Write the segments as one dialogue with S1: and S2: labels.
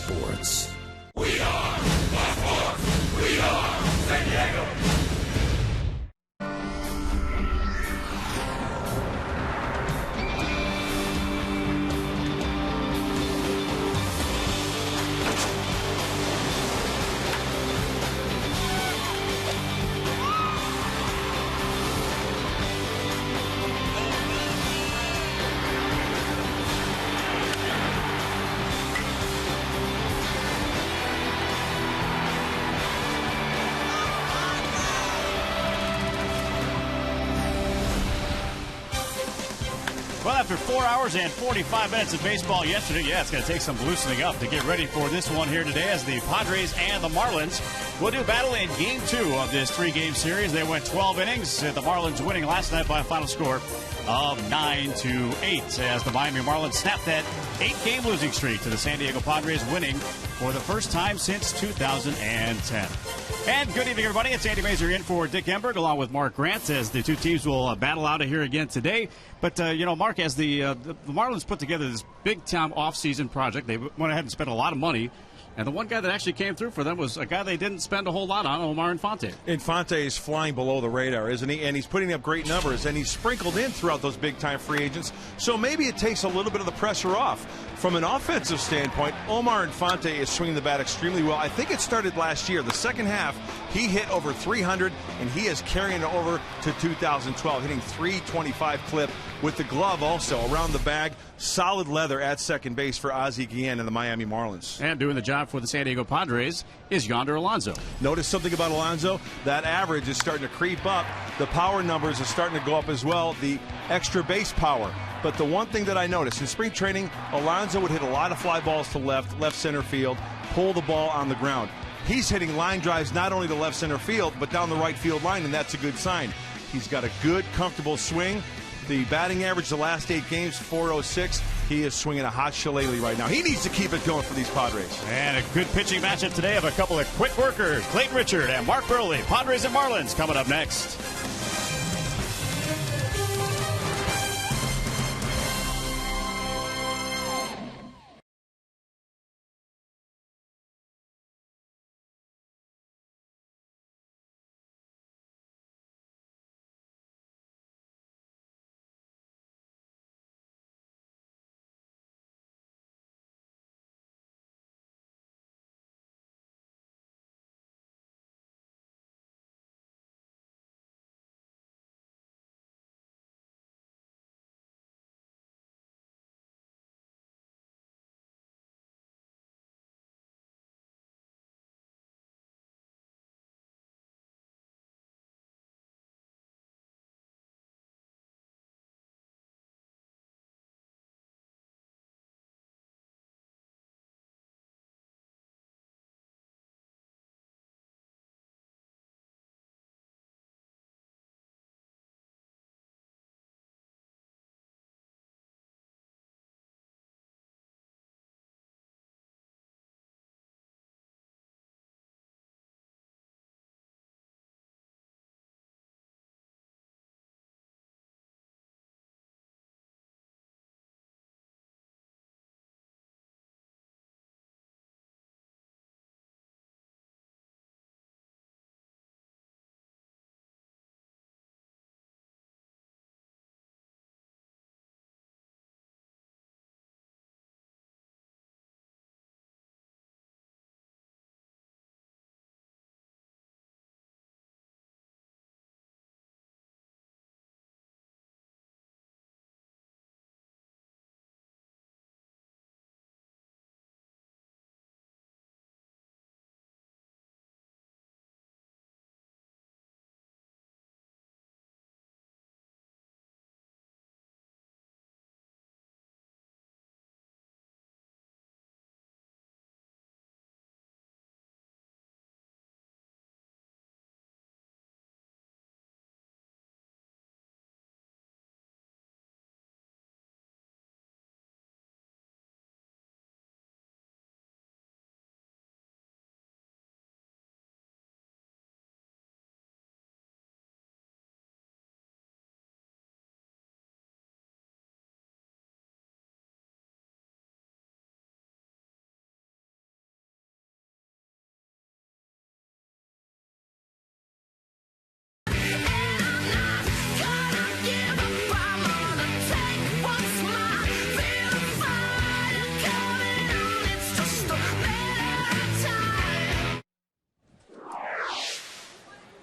S1: sports.
S2: We are Fox. We are San Diego.
S3: Well, after 4 hours and 45 minutes of baseball yesterday, it's going to take some loosening up to get ready for this one here today as the Padres and the Marlins will do battle in Game 2 of this three-game series. They went 12 innings, the Marlins winning last night by a final score of 9-8 as the Miami Marlins snapped that 8-game losing streak to the San Diego Padres, winning for the first time since 2010. And good evening, everybody. It's Andy Mazur in for Dick Enberg, along with Mark Grant, as the two teams will battle out of here again today. But, Mark, as the Marlins put together this big-time off-season project, they went ahead and spent a lot of money. And the one guy that actually came through for them was a guy they didn't spend a whole lot on, Omar Infante.
S4: Infante is flying below the radar, isn't he? And he's putting up great numbers, and he's sprinkled in throughout those big-time free agents. So maybe it takes a little bit of the pressure off. From an offensive standpoint, Omar Infante is swinging the bat extremely well. I think it started last year. The second half, he hit over 300, and he is carrying it over to 2012, hitting 325 clip with the glove also around the bag. Solid leather at second base for Ozzie Guillen and the Miami Marlins.
S3: And doing the job for the San Diego Padres is Yonder Alonso.
S4: Notice something about Alonso. That average is starting to creep up. The power numbers are starting to go up as well. The extra base power. But the one thing that I noticed in spring training, Alonso would hit a lot of fly balls to left center field, pull the ball on the ground. He's hitting line drives not only to left center field, but down the right field line, and that's a good sign. He's got a good, comfortable swing. The batting average the last 8 games, 406. He is swinging a hot shillelagh right now. He needs to keep it going for these Padres.
S3: And a good pitching matchup today of a couple of quick workers, Clayton Richard and Mark Burley. Padres and Marlins coming up next.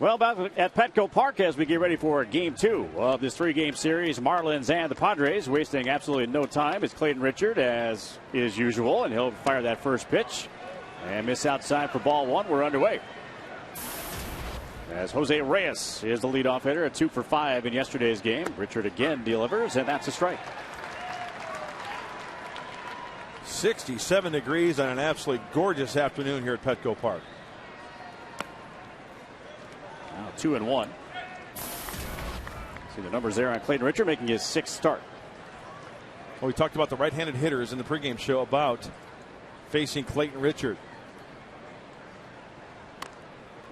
S3: Well, back at Petco Park as we get ready for Game 2 of this 3-game series, Marlins and the Padres wasting absolutely no time. It's Clayton Richard, as is usual, and he'll fire that first pitch and miss outside for ball 1. We're underway. As Jose Reyes is the leadoff hitter, a 2 for 5 in yesterday's game. Richard again delivers, and that's a strike.
S4: 67 degrees on an absolutely gorgeous afternoon here at Petco Park.
S3: Now 2-1. See the numbers there on Clayton Richard, making his 6th start.
S4: Well, we talked about the right-handed hitters in the pregame show about facing Clayton Richard.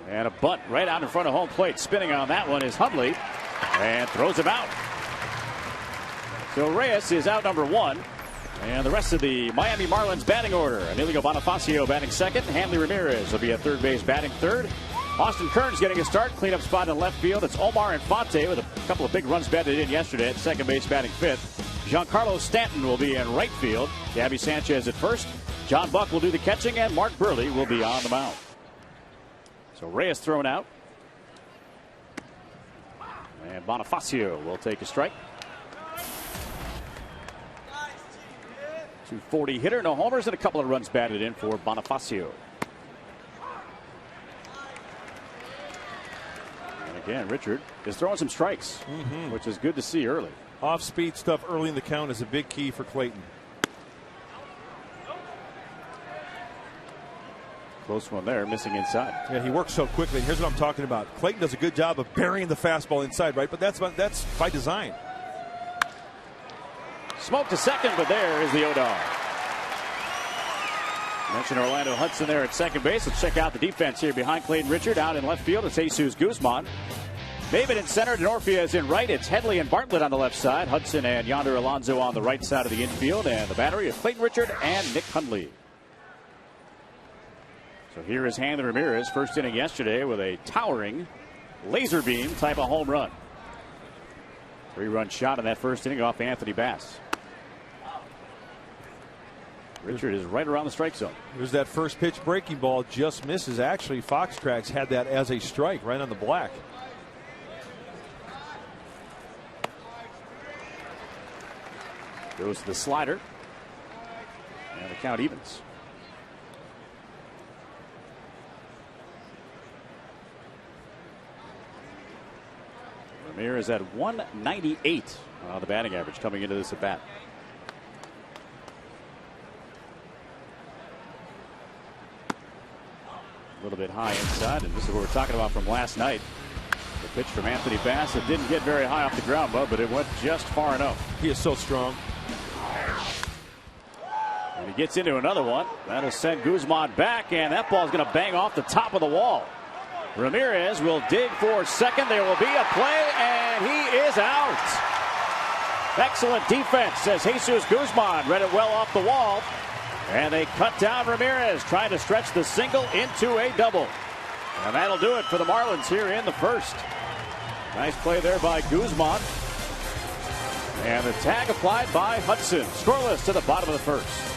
S3: And a bunt right out in front of home plate. Spinning on that one is Hundley, and throws him out. So Reyes is out number 1. And the rest of the Miami Marlins batting order: Emilio Bonifacio batting second. Hanley Ramirez will be at third base batting third. Austin Kearns getting a start. Cleanup spot in left field. It's Omar Infante with a couple of big runs batted in yesterday at second base batting fifth. Giancarlo Stanton will be in right field. Gabby Sanchez at first. John Buck will do the catching, and Mark Burley will be on the mound. So Reyes thrown out. And Bonifacio will take a strike. 240 hitter, no homers, and a couple of runs batted in for Bonifacio. And again, Richard is throwing some strikes, which is good to see early.
S4: Off-speed stuff early in the count is a big key for Clayton.
S3: Close one there, missing inside.
S4: Yeah, he works so quickly. And here's what I'm talking about. Clayton does a good job of burying the fastball inside, right? But that's by design.
S3: Smoke to second, but there is the Odar. Mentioned Orlando Hudson there at second base. Let's check out the defense here behind Clayton Richard. Out in left field, it's Jesus Guzman. David in center, Denorfia is in right. It's Headley and Bartlett on the left side. Hudson and Yonder Alonso on the right side of the infield. And the battery of Clayton Richard and Nick Hundley. So here is Hanley Ramirez, first inning yesterday with a towering laser beam type of home run. 3-run shot in that first inning off Anthony Bass. Richard is right around the strike zone.
S4: There's that first pitch breaking ball, just misses. Actually, Fox Tracks had that as a strike right on the black.
S3: Goes to the slider. And the count evens. Ramirez at 198 the batting average coming into this at bat. A little bit high inside, and this is what we're talking about from last night. The pitch from Anthony Bass. It didn't get very high off the ground, but it went just far enough.
S4: He is so strong.
S3: And he gets into another one. That'll send Guzman back, and that ball's going to bang off the top of the wall. Ramirez will dig for second. There will be a play, and he is out. Excellent defense, says Jesus Guzman. Read it well off the wall. And they cut down Ramirez, trying to stretch the single into a double. And that'll do it for the Marlins here in the first. Nice play there by Guzman. And the tag applied by Hudson. Scoreless to the bottom of the first.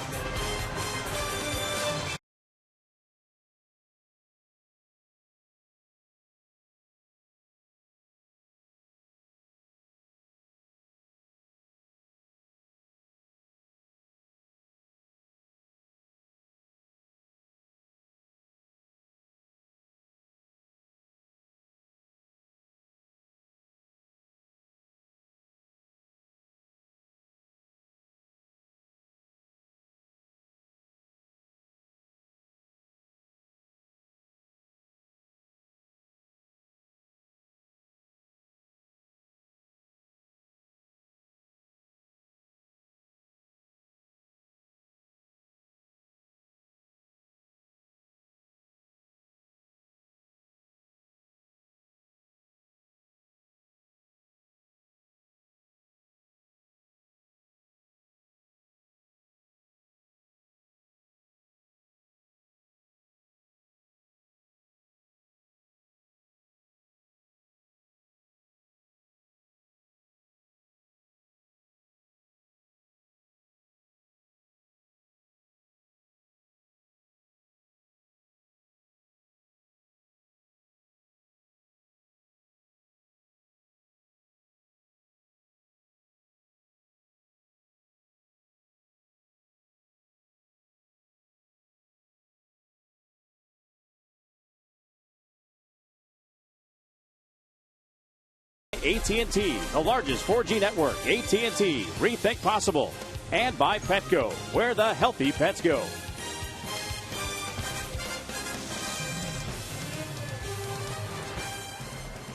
S3: AT&T, the largest 4G network. AT&T, rethink possible. And by Petco, where the healthy pets go.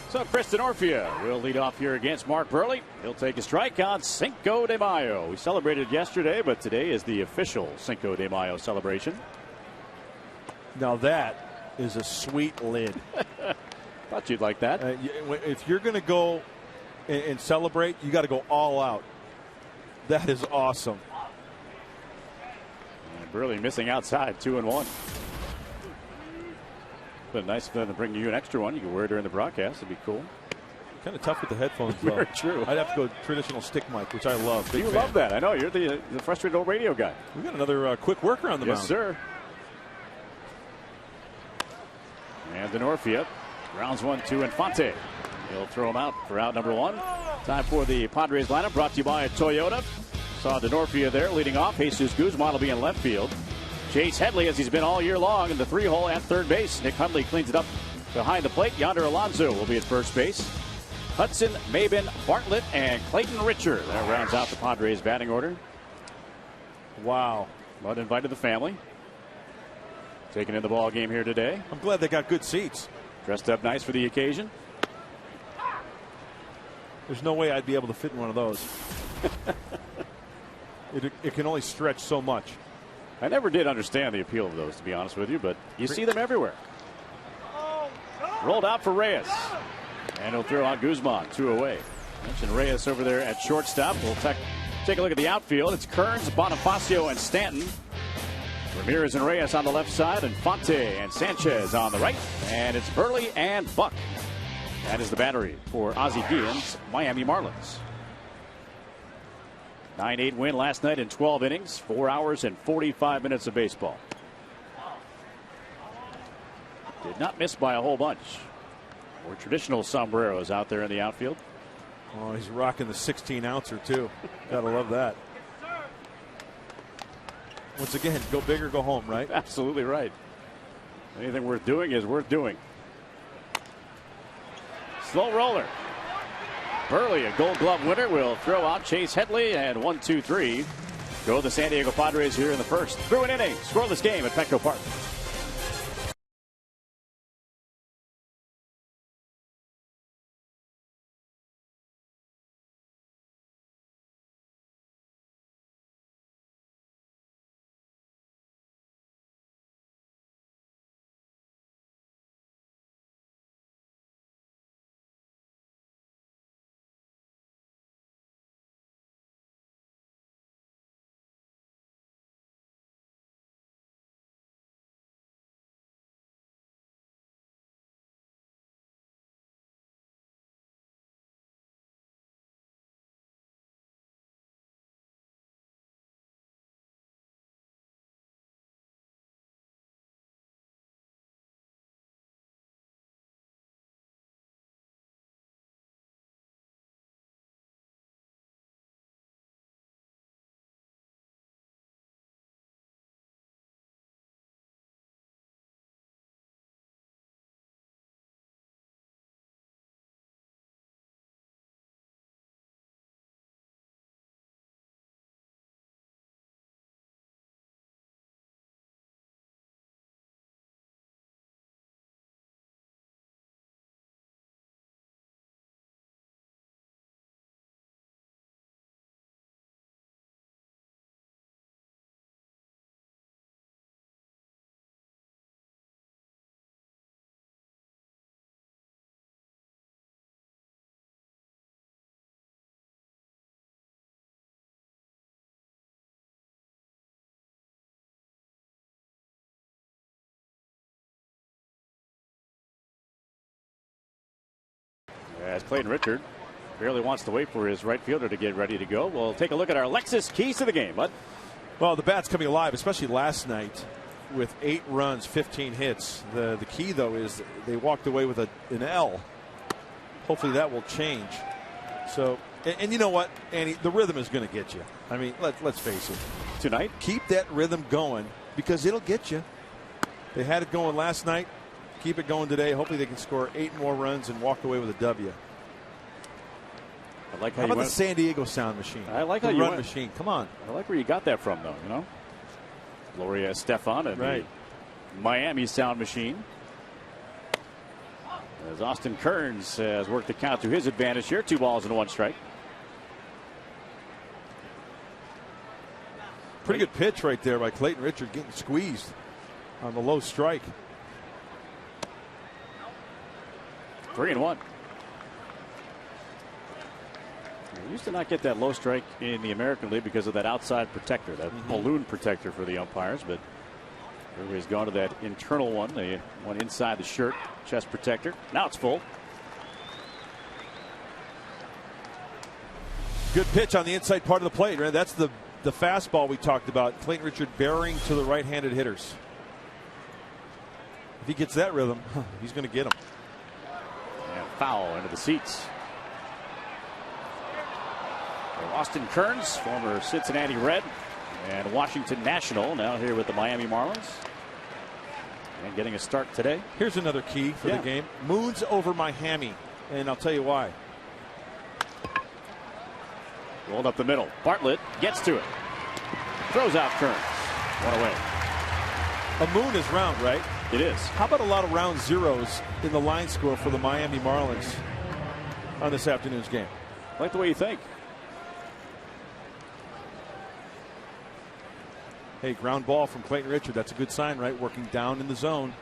S3: So Chris Denorfia will lead off here against Mark Burley. He'll take a strike on Cinco de Mayo. We celebrated yesterday, but today is the official Cinco de Mayo celebration.
S4: Now that is a sweet lid.
S3: Thought you'd like that.
S4: If you're going to go and celebrate, you got to go all out. That is awesome.
S3: And Burley missing outside, 2-1. But nice of them to bring you an extra one. You can wear it during the broadcast. It'd be cool.
S4: Kind of tough with the headphones, though.
S3: Very true.
S4: I'd have to go traditional stick mic, which I love. Big
S3: you
S4: fan.
S3: love that. I know. You're the frustrated old radio guy.
S4: We got another quick worker on the mound.
S3: Yes, sir. And Denorfia grounds 1-2 Infante. He'll throw him out for out number 1. Time for the Padres lineup, brought to you by Toyota. Saw Denorfia there leading off. Jesus Guzman will be in left field. Chase Headley, as he's been all year long, in the 3-hole at third base. Nick Hundley cleans it up behind the plate. Yonder Alonso will be at first base. Hudson, Mabin, Bartlett, and Clayton Richard. That rounds out the Padres batting order.
S4: Wow.
S3: Bud invited the family. Taking in the ball game here today.
S4: I'm glad they got good seats.
S3: Dressed up nice for the occasion.
S4: There's no way I'd be able to fit in one of those. It can only stretch so much.
S3: I never did understand the appeal of those, to be honest with you, but you see them everywhere. Rolled out for Reyes. And he'll throw out Guzman, 2 away. Mentioned Reyes over there at shortstop. We'll take a look at the outfield. It's Kearns, Bonifacio, and Stanton. Ramirez and Reyes on the left side, and Fonte and Sanchez on the right. And it's Burley and Buck. That is the battery for Ozzie Guillen's Miami Marlins. 9-8 win last night in 12 innings, 4 hours and 45 minutes of baseball. Did not miss by a whole bunch. More traditional sombreros out there in the outfield.
S4: Oh, he's rocking the 16-ouncer too. Gotta love that. Once again, go big or go home, right?
S3: Absolutely right. Anything worth doing is worth doing. Slow roller. Burley, a Gold Glove winner, will throw out Chase Headley, and 1-2-3 go the San Diego Padres here in the first. Through an inning, scoreless game at Petco Park. As Clayton Richard barely wants to wait for his right fielder to get ready to go. We'll take a look at our Lexus keys to the game, bud.
S4: Well, the bat's coming alive, especially last night with 8 runs, 15 hits. The key, though, is they walked away with an L. Hopefully that will change. So, and you know what, Andy, the rhythm is going to get you. I mean, let's face it.
S3: Tonight?
S4: Keep that rhythm going because it'll get you. They had it going last night. Keep it going today. Hopefully they can score 8 more runs and walk away with a W.
S3: I like
S4: how about the San Diego sound machine?
S3: I like how
S4: the
S3: you
S4: run
S3: went.
S4: machine. Come on.
S3: I like where you got that from, though. You know, Gloria Estefan and
S4: right.
S3: the Miami sound machine. As Austin Kearns has worked the count to his advantage here. 2 balls and 1 strike.
S4: Pretty good pitch right there by Clayton Richard, getting squeezed on the low strike.
S3: 3-1. We used to not get that low strike in the American League because of that outside protector, that balloon protector for the umpires, but everybody's gone to that internal one, the one inside the shirt, chest protector. Now it's full.
S4: Good pitch on the inside part of the plate, right? That's the fastball we talked about. Clayton Richard bearing to the right-handed hitters. If he gets that rhythm, he's going to get him.
S3: And foul into the seats. Austin Kearns, former Cincinnati Red and Washington National, now here with the Miami Marlins. And getting a start today.
S4: Here's another key for the game. Moons over Miami, and I'll tell you why.
S3: Rolled up the middle. Bartlett gets to it. Throws out Kearns. 1 away.
S4: A moon is round, right?
S3: It is.
S4: How about a lot of round zeros in the line score for the Miami Marlins on this afternoon's game?
S3: I like the way you think.
S4: Hey, ground ball from Clayton Richard. That's a good sign, right? Working down in the zone.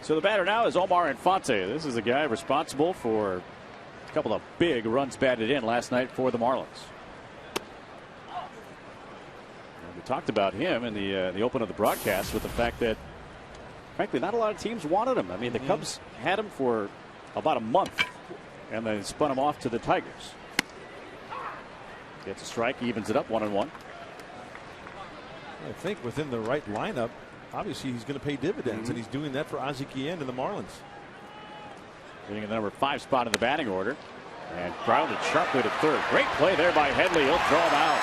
S3: So the batter now is Omar Infante. This is a guy responsible for a couple of big runs batted in last night for the Marlins. And we talked about him in the open of the broadcast with the fact that, frankly, not a lot of teams wanted him. I mean, the Cubs had him for about a month, and then spun him off to the Tigers. Gets a strike, evens it up 1-1.
S4: I think within the right lineup, obviously he's going to pay dividends, and he's doing that for Ozzie Guillen and the Marlins.
S3: Getting in the number 5 spot in the batting order, and grounded sharply to third. Great play there by Headley. He'll throw him out.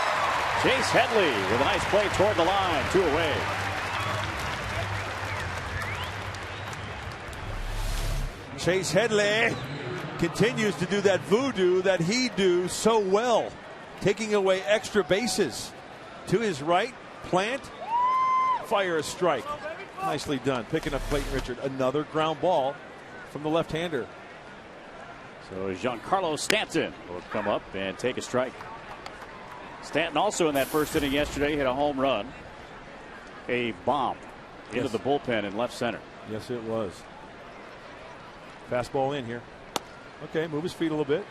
S3: Chase Headley with a nice play toward the line. 2 away.
S4: Chase Headley continues to do that voodoo that he do so well, taking away extra bases. To his right, plant, fire a strike. Nicely done. Picking up Clayton Richard. Another ground ball from the left-hander.
S3: So Giancarlo Stanton will come up and take a strike. Stanton also in that first inning yesterday hit a home run. A bomb into the bullpen in left center.
S4: Yes, it was. Fastball in here. Okay, move his feet a little bit.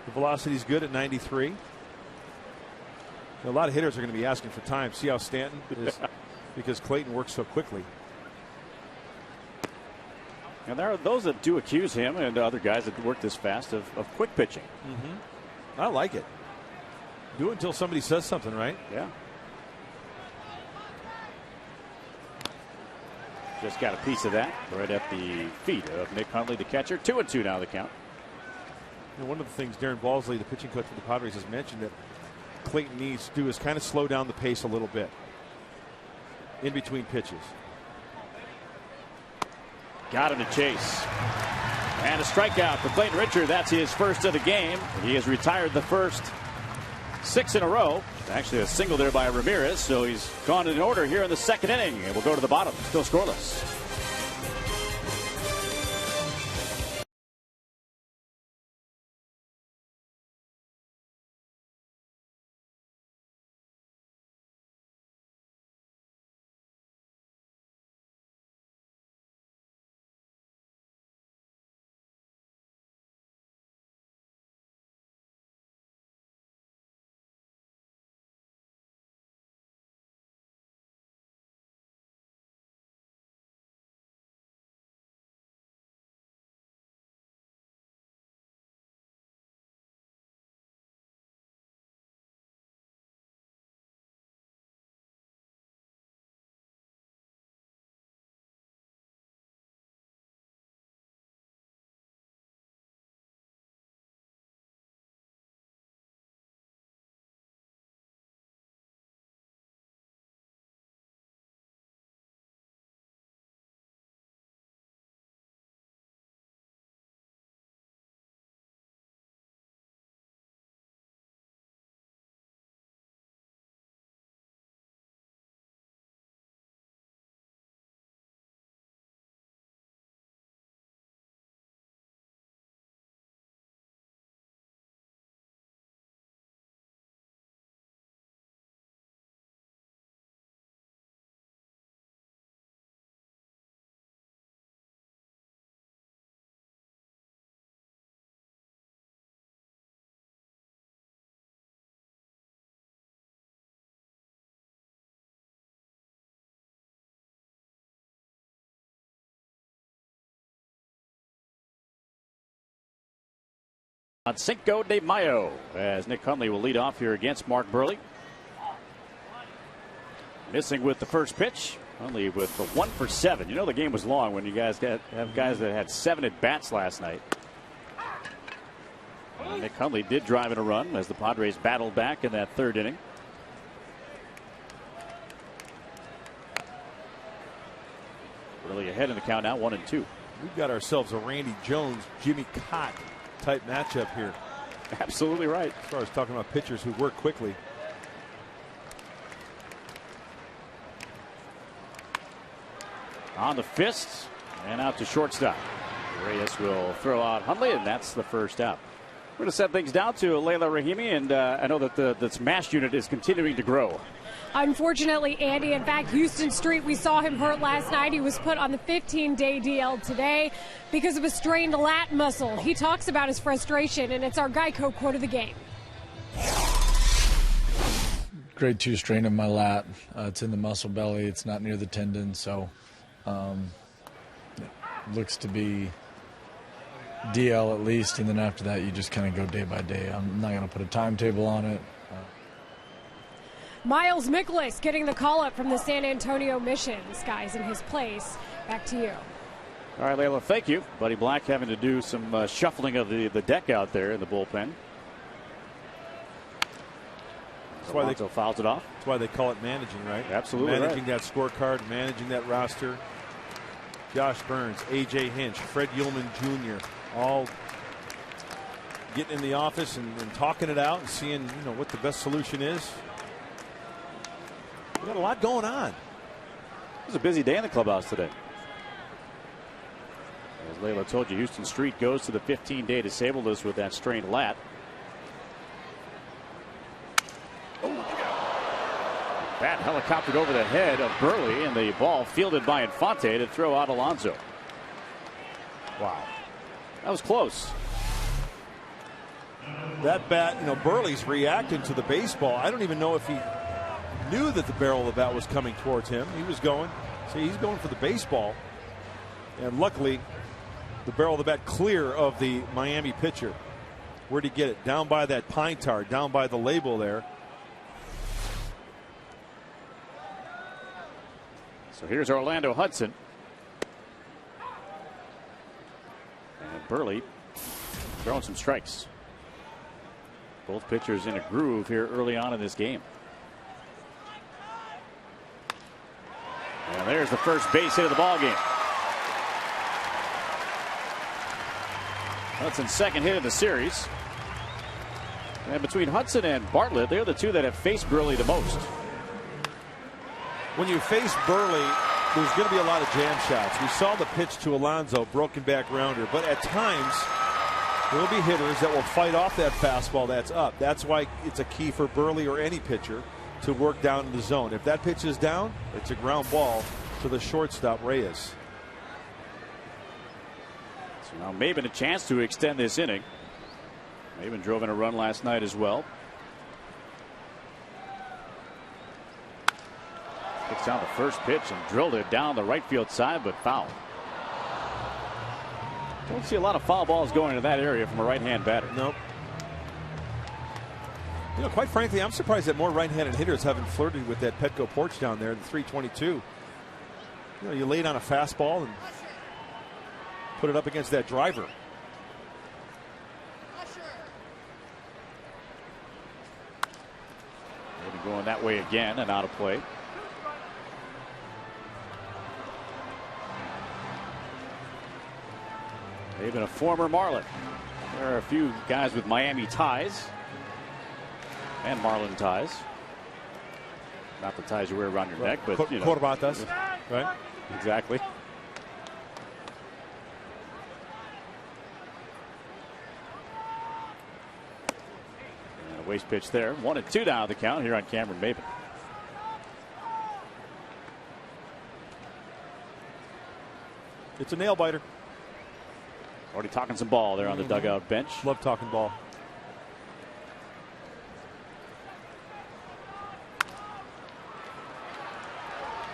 S4: The velocity's good at 93. A lot of hitters are going to be asking for time. See how Stanton is, because Clayton works so quickly.
S3: And there are those that do accuse him and other guys that work this fast of quick pitching.
S4: I like it. Do it until somebody says something, right?
S3: Yeah. Just got a piece of that right at the feet of Nick Hundley, the catcher. 2-2 now the count.
S4: And one of the things Darren Balsley, the pitching coach for the Padres, has mentioned that Clayton needs to do is kind of slow down the pace a little bit in between pitches.
S3: Got him to chase. And a strikeout for Clayton Richard. That's his first of the game. He has retired the first 6 in a row. Actually a single there by Ramirez. So he's gone in order here in the second inning. And we'll go to the bottom. Still scoreless. On Cinco de Mayo, as Nick Hundley will lead off here against Mark Burley. Missing with the first pitch. Hundley with the 1 for 7. You know the game was long when you guys have guys that had 7 at bats last night. Nick Hundley did drive in a run as the Padres battled back in that third inning. Really ahead in the count now, 1-2.
S4: We've got ourselves a Randy Jones, Jimmy Cott type matchup here.
S3: Absolutely right.
S4: As far as talking about pitchers who work quickly.
S3: On the fist and out to shortstop. Reyes will throw out Hundley, and that's the first out. We're going to set things down to Leila Rahimi, and I know that the smash unit is continuing to grow.
S1: Unfortunately, Andy, in fact, Houston Street, we saw him hurt last night. He was put on the 15-day DL today because of a strained lat muscle. He talks about his frustration, and it's our Geico quote of the game.
S5: Grade 2 strain in my lat. It's in the muscle belly. It's not near the tendon, so it looks to be DL at least, and then after that you just kind of go day by day. I'm not going to put a timetable on it.
S1: Miles Mikolas getting the call up from the San Antonio Missions. Guys in his place. Back to you.
S3: All right, Layla, thank you. Buddy Black having to do some shuffling of the deck out there in the bullpen.
S4: That's why they
S3: fouls it off.
S4: That's why they call it managing, right?
S3: Absolutely.
S4: Managing that scorecard, managing that roster. Josh Burns, A.J. Hinch, Fred Ullman Jr. all getting in the office and talking it out and seeing, what the best solution is. We got a lot going on.
S3: It was a busy day in the clubhouse today. As Layla told you, Houston Street goes to the 15-day disabled list with that strained lat. Bat helicoptered over the head of Burley, and the ball fielded by Infante to throw out Alonso. Wow. That was close.
S4: That bat, Burley's reacting to the baseball. I don't even know if he knew that the barrel of the bat was coming towards him. He was going. See, he's going for the baseball. And luckily, the barrel of the bat clear of the Miami pitcher. Where'd he get it? Down by that pine tar, down by the label there.
S3: So here's Orlando Hudson. And Burley throwing some strikes. Both pitchers in a groove here early on in this game. And there's the first base hit of the ball game. Hudson's second hit of the series. And between Hudson and Bartlett, they're the two that have faced Burley the most.
S4: When you face Burley, there's going to be a lot of jam shots. We saw the pitch to Alonso, broken back rounder, but at times there will be hitters that will fight off that fastball that's up. That's why it's a key for Burley or any pitcher to work down in the zone. If that pitch is down, it's a ground ball to the shortstop, Reyes.
S3: So now Maben a chance to extend this inning. Maben drove in a run last night as well. Gets down the first pitch and drilled it down the right field side, but foul. Don't see a lot of foul balls going into that area from a right-hand batter.
S4: Nope. Quite frankly, I'm surprised that more right-handed hitters haven't flirted with that Petco porch down there, the 322. You lay down a fastball and put it up against that driver.
S3: Maybe going that way again and out of play. They've been a former Marlin. There are a few guys with Miami ties and Marlin ties. Not the ties you wear around your neck, but
S4: Corbatas, right?
S3: Exactly. And a waste pitch there. 1-2 down the count here on Cameron Maben.
S4: It's a nail biter.
S3: Already talking some ball there on the dugout bench.
S4: Love talking ball.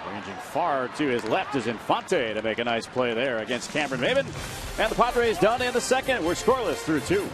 S3: Ranging far to his left is Infante to make a nice play there against Cameron Maben. And the Padres done in the second. We're scoreless through 2.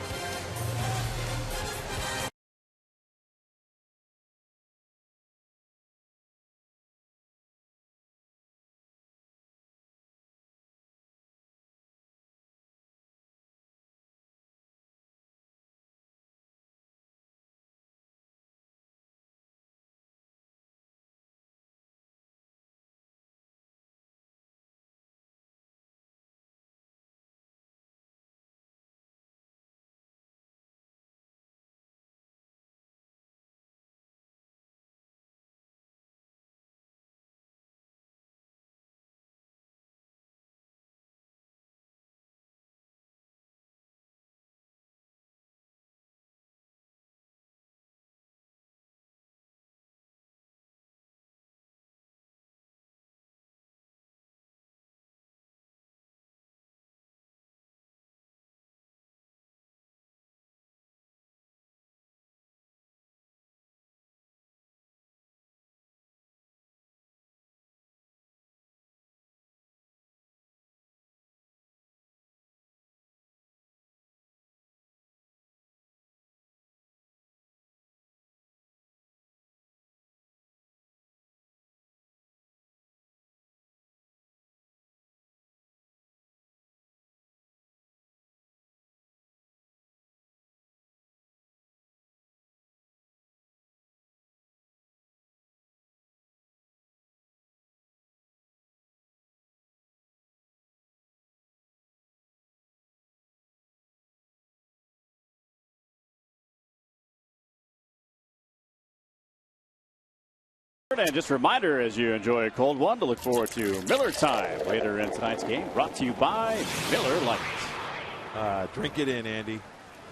S3: And just a reminder, as you enjoy a cold one, to look forward to Miller Time later in tonight's game, brought to you by Miller Lite.
S4: Drink it in, Andy.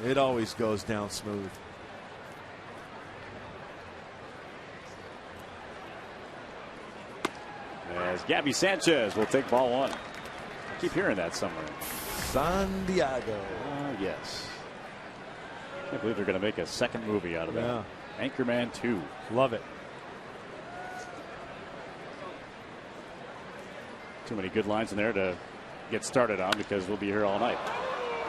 S4: It always goes down smooth.
S3: As Gabby Sanchez will take ball one. I keep hearing that somewhere.
S4: San Diego.
S3: Yes. I can't believe they're going to make a second movie out of that.
S4: Yeah.
S3: Anchorman 2.
S4: Love it.
S3: Too many good lines in there to get started on because we'll be here all night.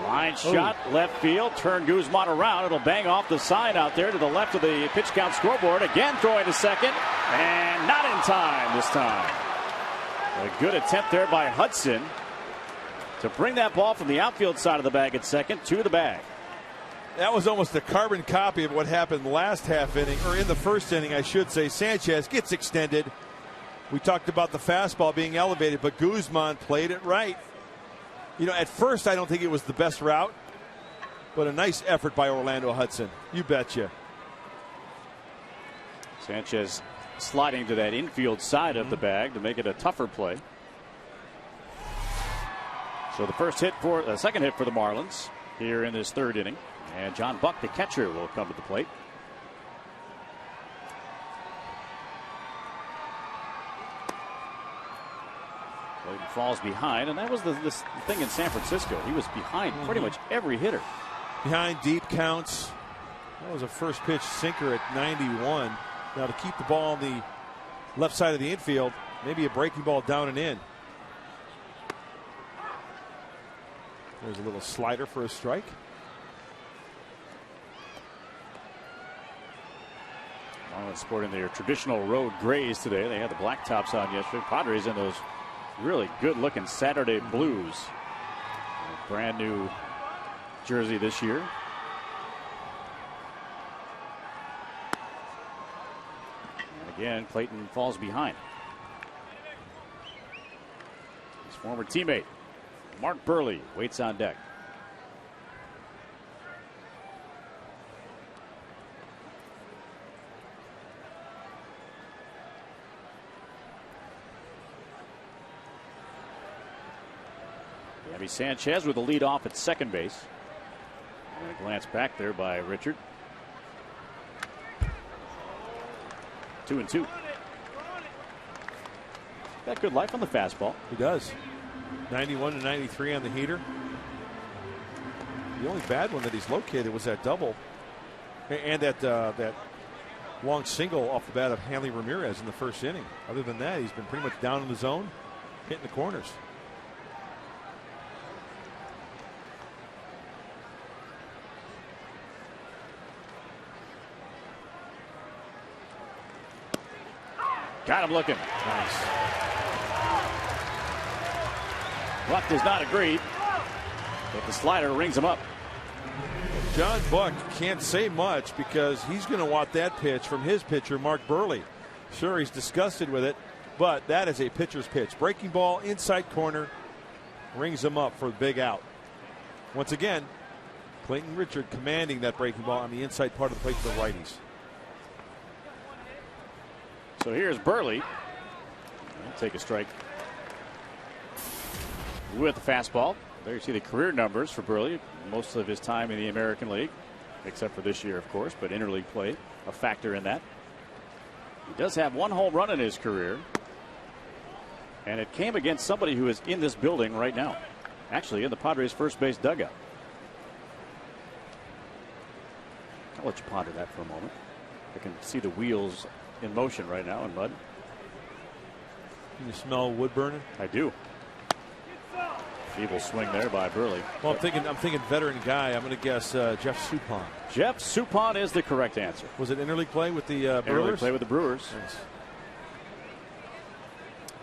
S3: Line shot, left field, turn Guzman around. It'll bang off the sign out there to the left of the pitch count scoreboard. Again throwing to second, and not in time this time. A good attempt there by Hudson to bring that ball from the outfield side of the bag at second to the bag.
S4: That was almost a carbon copy of what happened last half inning, or in the first inning, I should say. Sanchez gets extended. We talked about the fastball being elevated, but Guzman played it right. You know, at first, I don't think it was the best route, but a nice effort by Orlando Hudson. You betcha.
S3: Sanchez sliding to that infield side of the bag to make it a tougher play. So the second hit for the Marlins here in this third inning. And John Buck, the catcher, will come to the plate. Clayton falls behind, and that was the thing in San Francisco. He was behind pretty much every hitter.
S4: Behind deep counts. That was a first pitch sinker at 91. Now to keep the ball on the left side of the infield, maybe a breaking ball down and in. There's a little slider for a strike.
S3: Marlins sporting their traditional road grays today. They had the black tops on yesterday. Padres in those really good looking Saturday blues. A brand new jersey this year. And again, Clayton falls behind. His former teammate Mark Burley waits on deck. Gabby Sanchez with the lead off at second base. And a glance back there by Richard. 2-2. Got good life on the fastball.
S4: He does. 91 to 93 on the heater. The only bad one that he's located was that double, and that long single off the bat of Hanley Ramirez in the first inning. Other than that, he's been pretty much down in the zone, hitting the corners.
S3: Got him looking.
S4: Nice.
S3: Buck does not agree, but the slider rings him up.
S4: John Buck can't say much because he's going to want that pitch from his pitcher, Mark Burley. Sure, he's disgusted with it, but that is a pitcher's pitch. Breaking ball, inside corner, rings him up for the big out. Once again, Clayton Richard commanding that breaking ball on the inside part of the plate to the righties.
S3: So here's Burley. He'll take a strike with the fastball. There you see the career numbers for Burley. Most of his time in the American League, except for this year, of course, but interleague play a factor in that. He does have one home run in his career, and it came against somebody who is in this building right now, actually in the Padres first base dugout. I'll let you ponder that for a moment. I can see the wheels in motion right now in mud.
S4: Can you smell wood burning?
S3: I do. Feeble swing there by Burley.
S4: Well, I'm thinking veteran guy. I'm going to guess Jeff Suppan.
S3: Jeff Suppan is the correct answer.
S4: Was it interleague play with the Brewers?
S3: Interleague play with the Brewers.
S4: Nice.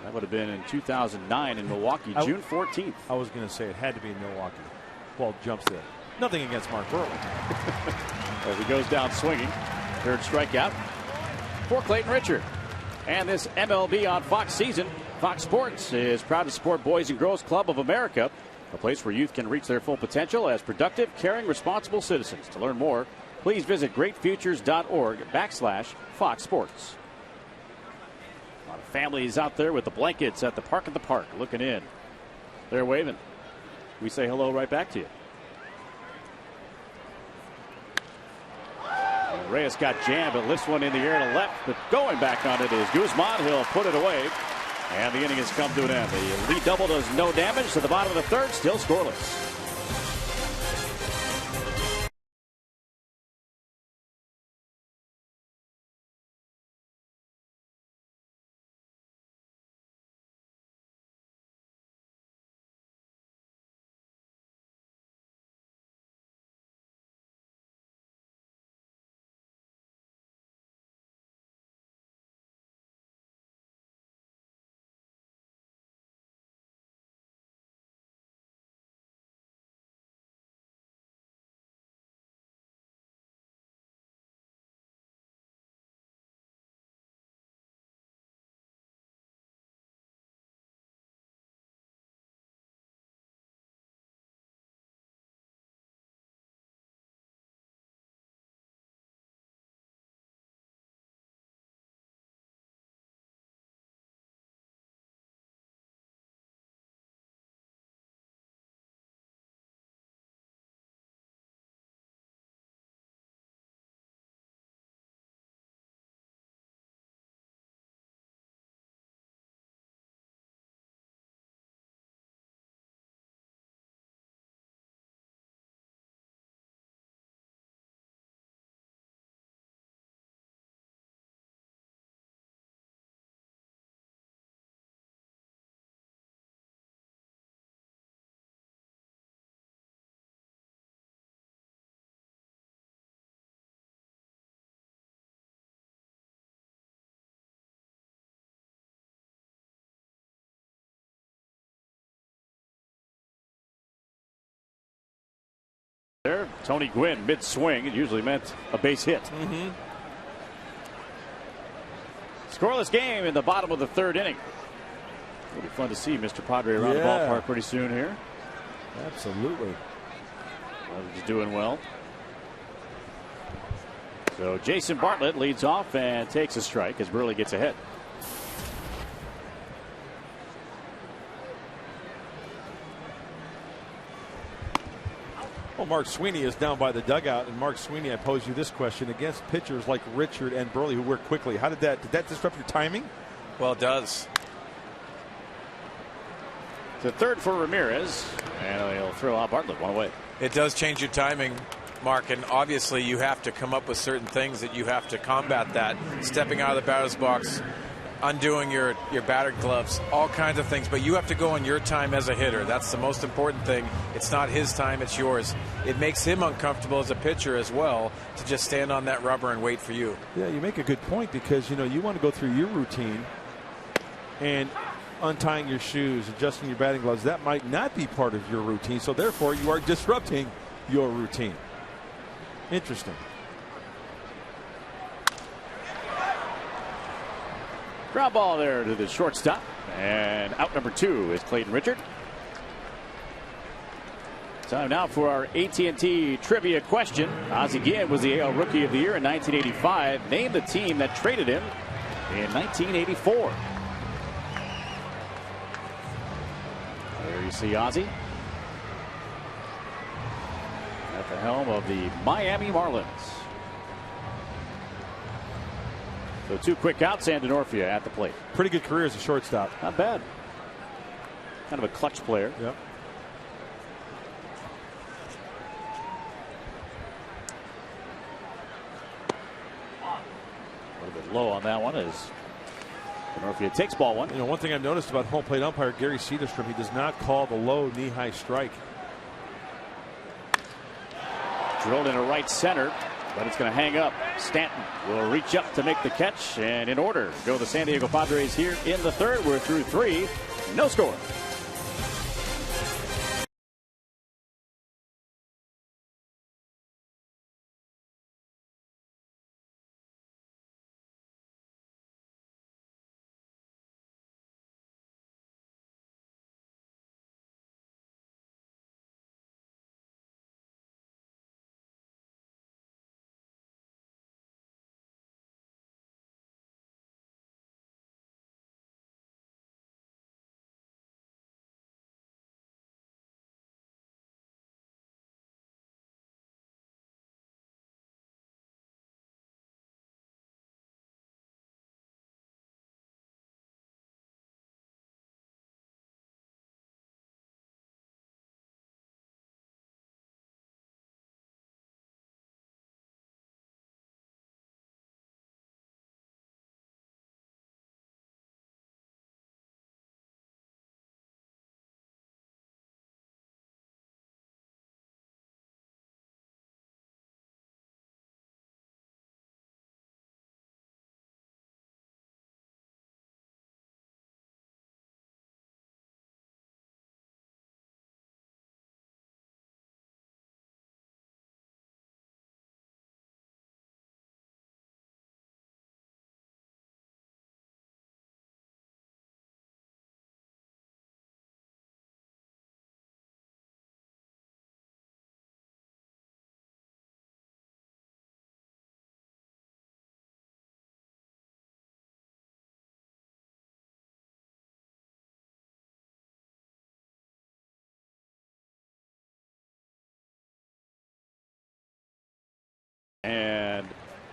S3: That would have been in 2009 in Milwaukee, June 14th.
S4: I was going to say it had to be in Milwaukee. Ball jumps there. Nothing against Mark Burley.
S3: As he goes down swinging. Third strikeout for Clayton Richard. And this MLB on Fox season, Fox Sports is proud to support Boys and Girls Club of America, a place where youth can reach their full potential as productive, caring, responsible citizens. To learn more, please visit greatfutures.org/Fox Sports. A lot of families out there with the blankets at the park at the park looking in. They're waving. We say hello right back to you. And Reyes got jammed, but lifts one in the air to left. But going back on it is Guzman. He'll put it away. And the inning has come to an end. The lead double does no damage to the bottom of the third, still scoreless. There, Tony Gwynn mid-swing. It usually meant a base hit. Scoreless game in the bottom of the third inning. It'll be fun to see Mr. Padre around the ballpark pretty soon here.
S4: Absolutely.
S3: He's doing well. So Jason Bartlett leads off and takes a strike as Burley gets ahead.
S4: Well, Mark Sweeney is down by the dugout, and Mark Sweeney, I pose you this question against pitchers like Richard and Burley who work quickly. How did that disrupt your timing?
S6: Well, it does.
S3: The third for Ramirez, and he'll throw out Bartlett one away.
S6: It does change your timing, Mark, and obviously you have to come up with certain things that you have to combat that. Stepping out of the batter's box, undoing your battered gloves, all kinds of things, but you have to go on your time as a hitter. That's the most important thing. It's not his time, it's yours. It makes him uncomfortable as a pitcher as well to just stand on that rubber and wait for you.
S4: Yeah, you make a good point, because you want to go through your routine, and untying your shoes, adjusting your batting gloves, that might not be part of your routine, so therefore you are disrupting your routine. Interesting.
S3: Ground ball there to the shortstop, and out number 2 is Clayton Richard. Time now for our AT&T trivia question. Ozzie Guillen was the AL Rookie of the Year in 1985. Name the team that traded him in 1984. There you see Ozzie at the helm of the Miami Marlins. So 2 quick outs, and Denorfia at the plate.
S4: Pretty good career as a shortstop.
S3: Not bad. Kind of a clutch player.
S4: Yep.
S3: A little bit low on that one as Denorfia takes ball 1.
S4: One thing I've noticed about home plate umpire Gary Cederstrom, he does not call the low knee-high strike.
S3: Drilled into right center, but it's going to hang up. Stanton will reach up to make the catch, and in order go the San Diego Padres here in the third. We're through 3, no score.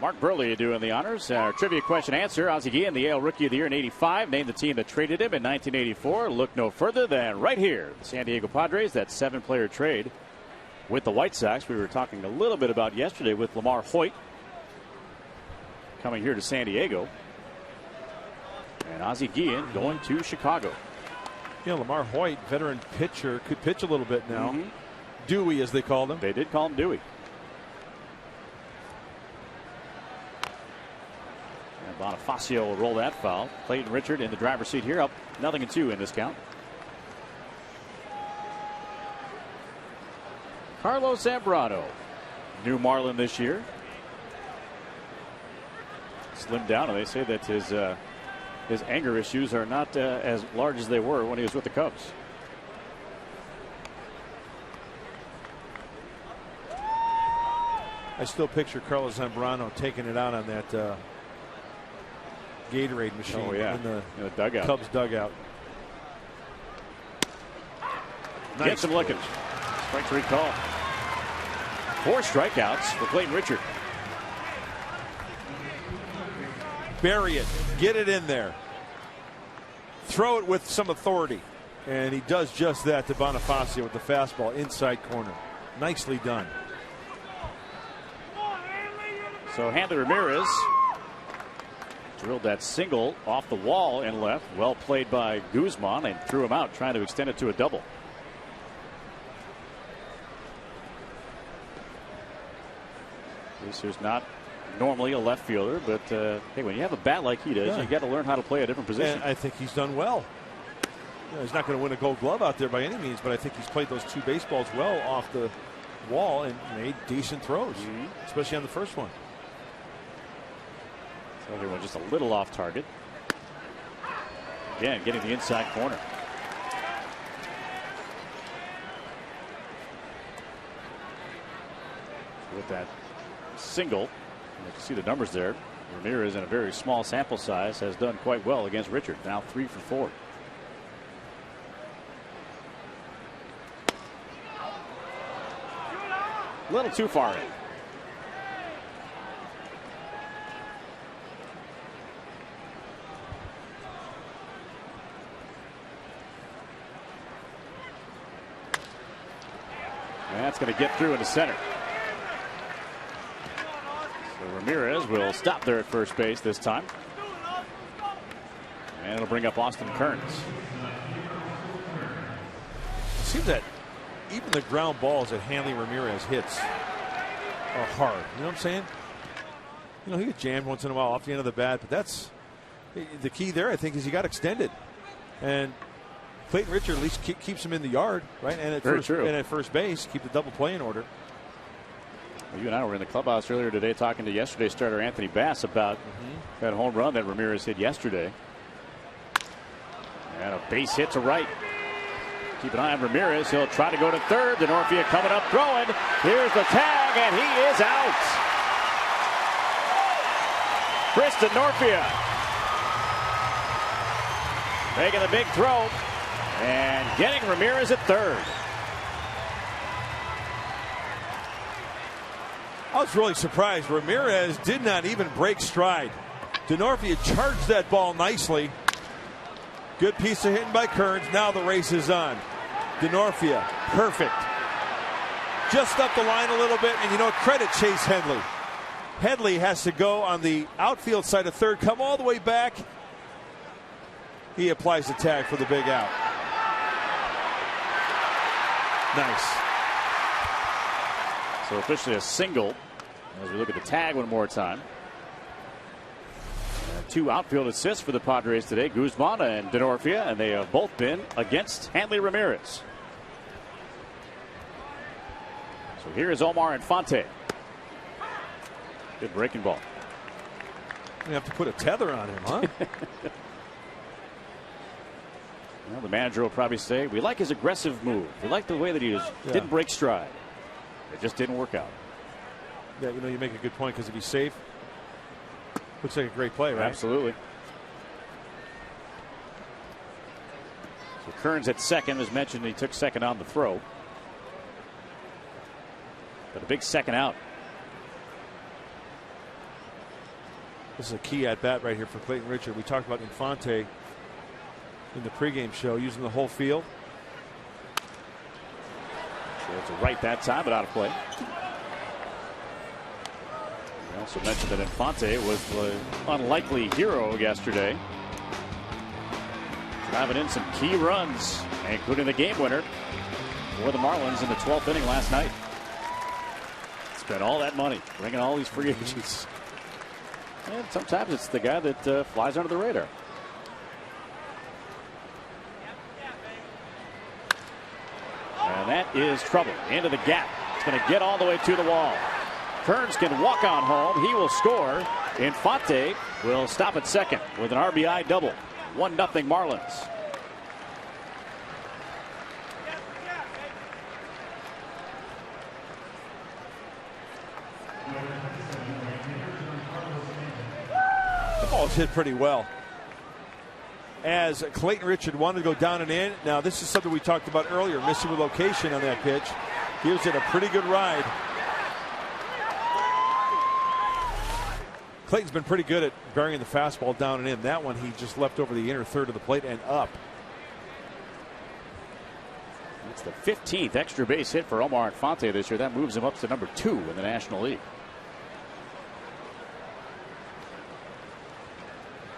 S3: Mark Burley doing the honors. Our trivia question answer. Ozzie Guillen, the Yale Rookie of the Year in '85, named the team that traded him in 1984. Look no further than right here. The San Diego Padres, that 7-player trade with the White Sox. We were talking a little bit about yesterday with Lamar Hoyt coming here to San Diego. And Ozzie Guillen going to Chicago.
S4: Yeah, Lamar Hoyt, veteran pitcher, could pitch a little bit now. Dewey, as they called him.
S3: They did call him Dewey. And Bonifacio will roll that foul. Clayton Richard in the driver's seat here, up 0-2 in this count. Carlos Zambrano, new Marlin this year. Slimmed down, and they say that his anger issues are not as large as they were when he was with the Cubs.
S4: I still picture Carlos Zambrano taking it out on that Gatorade machine in the
S3: dugout.
S4: Cubs dugout.
S3: Gets him looking. Strike 3 call. 4 strikeouts for Clayton Richard.
S4: Bury it. Get it in there. Throw it with some authority. And he does just that to Bonifacio with the fastball inside corner. Nicely done.
S3: So Hanley Ramirez drilled that single off the wall and left. Well played by Guzman, and threw him out, trying to extend it to a double. This is not normally a left fielder, but hey, when you have a bat like he does, you got to learn how to play a different position.
S4: And I think he's done well. He's not going to win a Gold Glove out there by any means, but I think he's played those 2 baseballs well off the wall and made decent throws, especially on the first one.
S3: So everyone just a little off target. Again, getting the inside corner. With that single, you can see the numbers there. Ramirez, in a very small sample size, has done quite well against Richard. Now 3 for 4. A little too far in. And that's going to get through into center. So Ramirez will stop there at first base this time. And it'll bring up Austin Kearns.
S4: It seems that even the ground balls that Hanley Ramirez hits are hard. You know what I'm saying? You know, he gets jammed once in a while off the end of the bat, but that's the key there, I think, is you got extended. And Clayton Richard at least keeps him in the yard, right? And at first base, keep the double play in order.
S3: Well, you and I were in the clubhouse earlier today talking to yesterday's starter Anthony Bass about that home run that Ramirez hit yesterday. And a base hit to right. Keep an eye on Ramirez. He'll try to go to third. DeNorfia coming up throwing. Here's the tag, and he is out. Chris DeNorfia making the big throw and getting Ramirez at third.
S4: I was really surprised. Ramirez did not even break stride. DeNorfia charged that ball nicely. Good piece of hitting by Kearns. Now the race is on. DeNorfia, perfect. Just up the line a little bit, and you know, credit Chase Headley. Headley has to go on the outfield side of third, come all the way back. He applies the tag for the big out. Nice.
S3: So officially a single as we look at the tag one more time. 2 outfield assists for the Padres today, Guzman and DeNorfia, and they have both been against Hanley Ramirez. So here is Omar Infante. Good breaking ball.
S4: You have to put a tether on him, huh?
S3: Well, the manager will probably say, we like his aggressive move. We like the way that he didn't break stride. It just didn't work out.
S4: Yeah, you know, you make a good point, because if he's safe, looks like a great play, right?
S3: Absolutely. So Kearns at second. As mentioned, he took second on the throw. But a big second out.
S4: This is a key at bat right here for Clayton Richard. We talked about Infante in the pregame show, using the whole field.
S3: So it's a right that time, but out of play. We also mentioned that Infante was the unlikely hero yesterday, driving in some key runs, including the game winner for the Marlins in the 12th inning last night. Spent all that money, bringing all these free agents. And sometimes it's the guy that flies under the radar. And that is trouble. Into the gap. It's going to get all the way to the wall. Kearns can walk on home. He will score. Infante will stop at second with an RBI double. 1-0 Marlins.
S4: The ball's hit pretty well. As Clayton Richard wanted to go down and in. Now, this is something we talked about earlier, missing the location on that pitch. Gives it a pretty good ride. Clayton's been pretty good at burying the fastball down and in. That one, he just left over the inner third of the plate and up.
S3: It's the 15th extra base hit for Omar Infante this year. That moves him up to number 2 in the National League.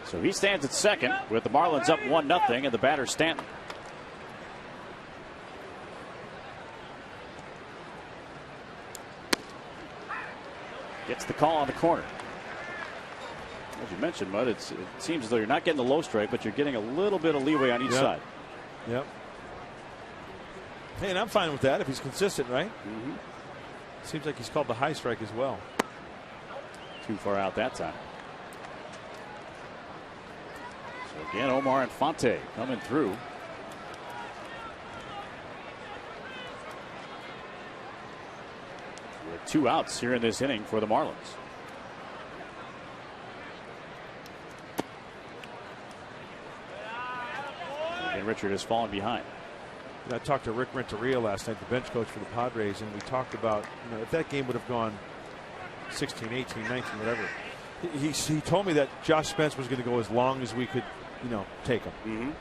S3: So he stands at second with the Marlins up 1-0 and the batter Stanton. Gets the call on the corner. As you mentioned, Mud, it seems as though you're not getting the low strike, but you're getting a little bit of leeway on each side.
S4: Yep. Hey, and I'm fine with that if he's consistent, right?
S3: Mm-hmm.
S4: Seems like he's called the high strike as well.
S3: Too far out that time. So again, Omar Infante coming through. With 2 outs here in this inning for the Marlins. And Richard has fallen behind.
S4: I talked to Rick Renteria last night, the bench coach for the Padres, and we talked about, if that game would have gone 16, 18, 19, whatever. He told me that Josh Spence was going to go as long as we could, take him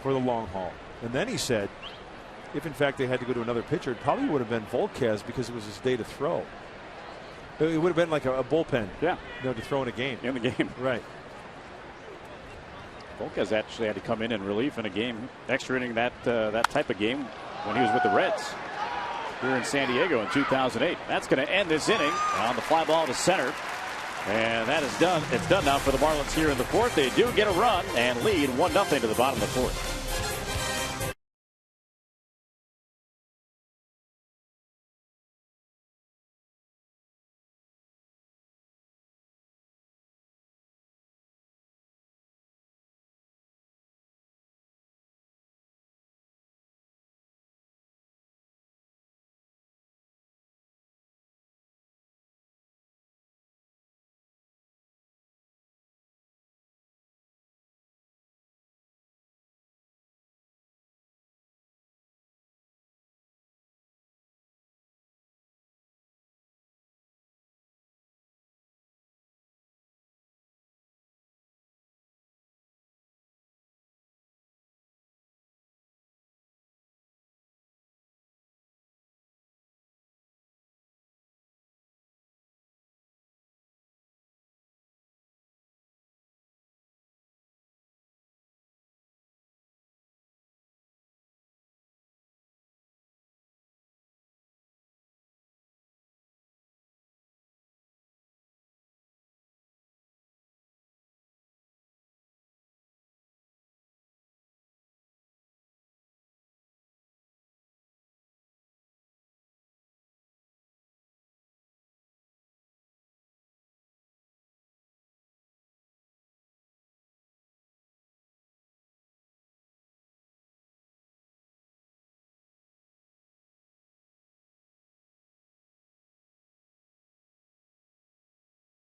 S4: for the long haul. And then he said, if in fact they had to go to another pitcher, it probably would have been Volquez because it was his day to throw. It would have been like a bullpen, to throw in a game.
S3: In the game,
S4: right?
S3: Volquez actually had to come in relief in a game, extra inning that type of game when he was with the Reds here in San Diego in 2008. That's going to end this inning on the fly ball to center. And that is done. It's done now for the Marlins here in the 4th. They do get a run and lead 1-0 to the bottom of the 4th.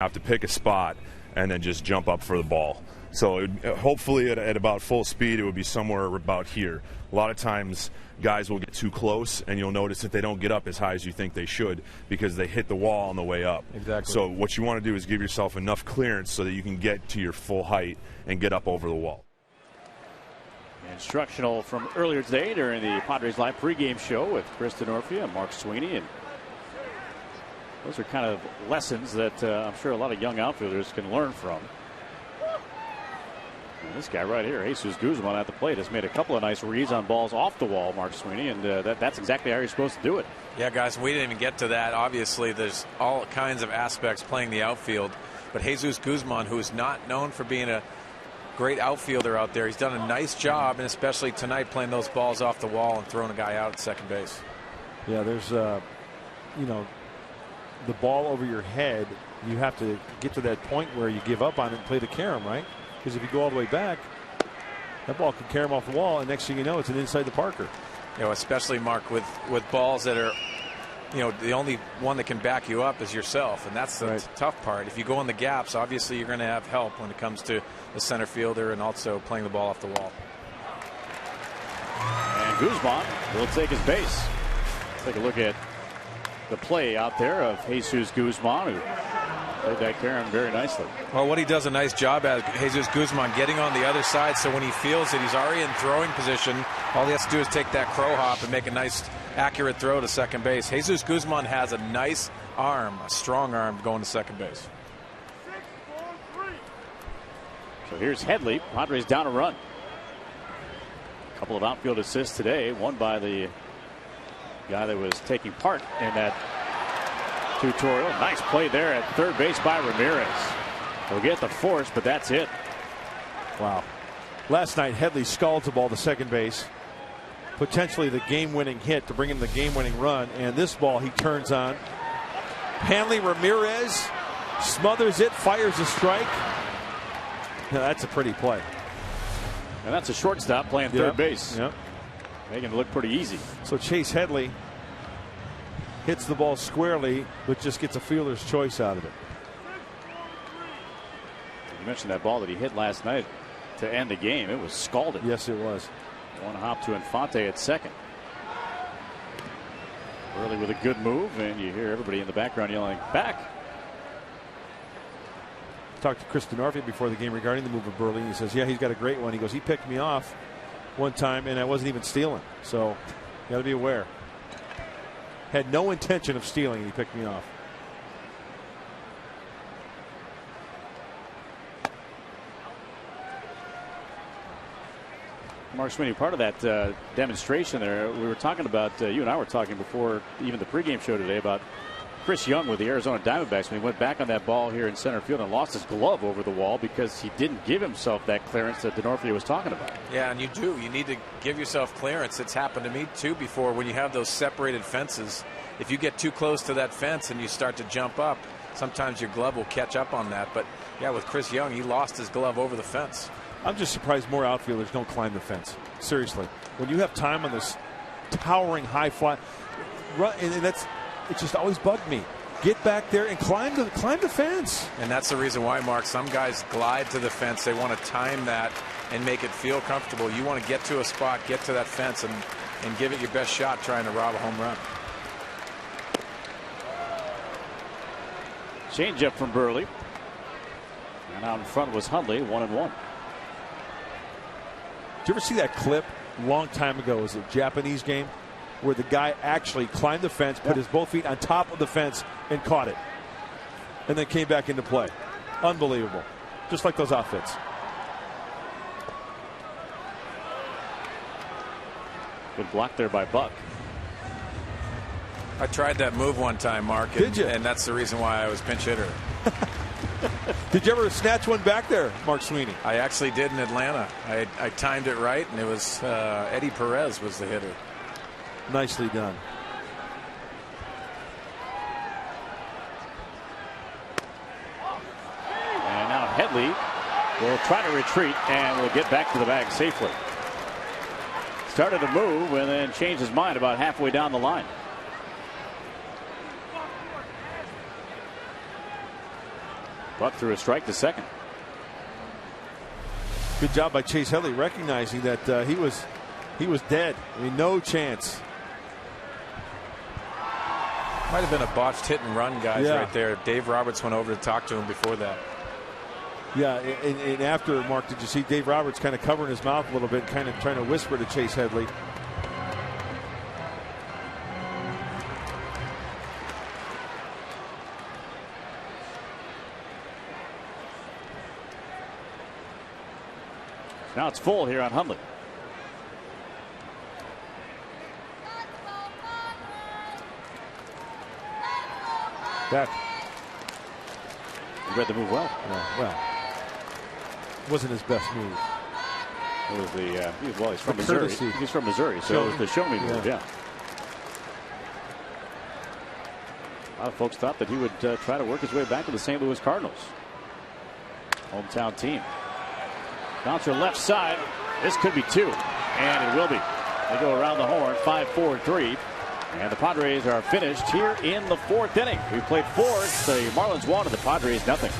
S7: Have to pick a spot. and then just jump up for the ball. So hopefully at about full speed, it would be somewhere about here. A lot of times guys will get too close, and you'll notice that they don't get up as high as you think they should because they hit the wall on the way up.
S4: Exactly.
S7: So what you want to do is give yourself enough clearance so that you can get to your full height and get up over the wall.
S8: Instructional from earlier today during the Padres Live pregame show with Chris Denorfia and Mark Sweeney. And those are kind of lessons that I'm sure a lot of young outfielders can learn from. And this guy right here, Jesus Guzman at the plate, has made a couple of nice reads on balls off the wall, Mark Sweeney, and that's exactly how you're supposed to do it.
S6: Yeah, guys, we didn't even get to that. Obviously, there's all kinds of aspects playing the outfield, but Jesus Guzman, who is not known for being a great outfielder out there, he's done a nice job, and especially tonight playing those balls off the wall and throwing a guy out at second base.
S4: Yeah, there's, the ball over your head, you have to get to that point where you give up on it and play the carom, right? Because if you go all the way back, that ball could carry him off the wall, and next thing you know, it's an inside the Parker.
S6: You know, especially, Mark, with balls that are, the only one that can back you up is yourself, and that's the tough part. If you go in the gaps, obviously you're going to have help when it comes to the center fielder and also playing the ball off the wall.
S8: And Guzman will take his base. Take a look at the play out there of Jesus Guzman, who played that carom very nicely.
S6: Well, what he does a nice job at, Jesus Guzman, getting on the other side, so when he feels that he's already in throwing position, all he has to do is take that crow hop and make a nice, accurate throw to second base. Jesus Guzman has a nice arm, a strong arm going to second base.
S8: So here's Headley. Padres down a run. A couple of outfield assists today, one by the guy that was taking part in that tutorial. Nice play there at third base by Ramirez. He'll get the force, but that's it.
S4: Wow. Last night, Headley scalds the ball to second base. Potentially the game-winning hit to bring in the game-winning run. And this ball he turns on. Hanley Ramirez smothers it, fires a strike. Now, that's a pretty play.
S8: And that's a shortstop playing third base.
S4: Yep.
S8: Making it look pretty easy.
S4: So Chase Headley hits the ball squarely, but just gets a fielder's choice out of it.
S8: You mentioned that ball that he hit last night to end the game. It was scalded.
S4: Yes, it was.
S8: One hop to Infante at second. Early with a good move, and you hear everybody in the background yelling, back.
S4: Talked to Chris Denorfia before the game regarding the move of Burley. He says, yeah, he's got a great one. He goes, he picked me off one time, and I wasn't even stealing. So you got to be aware. Had no intention of stealing. He picked me off.
S8: Mark Sweeney, part of that demonstration there, we were talking about, you and I were talking before even the pregame show today about Chris Young with the Arizona Diamondbacks when he went back on that ball here in center field and lost his glove over the wall because he didn't give himself that clearance that Denorfia was talking about.
S6: Yeah, and you do. You need to give yourself clearance. It's happened to me, too, before when you have those separated fences. If you get too close to that fence and you start to jump up, sometimes your glove will catch up on that. But, yeah, with Chris Young, he lost his glove over the fence.
S4: I'm just surprised more outfielders don't climb the fence. Seriously. When you have time on this towering high fly, and that's, it just always bugged me. Get back there and climb the fence.
S6: And that's the reason why, Mark, some guys glide to the fence. They want to time that and make it feel comfortable. You want to get to a spot, get to that fence, and give it your best shot trying to rob a home run.
S8: Changeup from Burley. And out in front was Hundley, 1-1.
S4: Did you ever see that clip a long time ago? It was a Japanese game where the guy actually climbed the fence, put his both feet on top of the fence, and caught it. And then came back into play. Unbelievable. Just like those outfits.
S8: Good block there by Buck.
S6: I tried that move one time, Mark.
S4: Did you?
S6: And that's the reason why I was pinch hitter.
S4: Did you ever snatch one back there, Mark Sweeney?
S6: I actually did in Atlanta. I timed it right, and it was Eddie Perez was the hitter.
S4: Nicely done.
S8: And now Headley will try to retreat and will get back to the bag safely. Started to move and then changed his mind about halfway down the line. Buck threw a strike to second.
S4: Good job by Chase Headley recognizing that he was dead. I mean, no chance.
S6: Might have been a botched hit and run, guys, right there. Dave Roberts went over to talk to him before that.
S4: Yeah, and after, Mark, did you see Dave Roberts kind of covering his mouth a little bit, kind of trying to whisper to Chase Headley?
S8: Now it's full here on Hundley.
S4: Back.
S8: He read the move well.
S4: Well, wasn't his best move.
S8: It was he's from Missouri. He's from Missouri, so it was the show me move, yeah. A lot of folks thought that he would try to work his way back to the St. Louis Cardinals. Hometown team. Bouncer left side. This could be two, and it will be. They go around the horn, 5-4-3. And the Padres are finished here in the fourth inning. We played fourth. The Marlins won and the Padres nothing.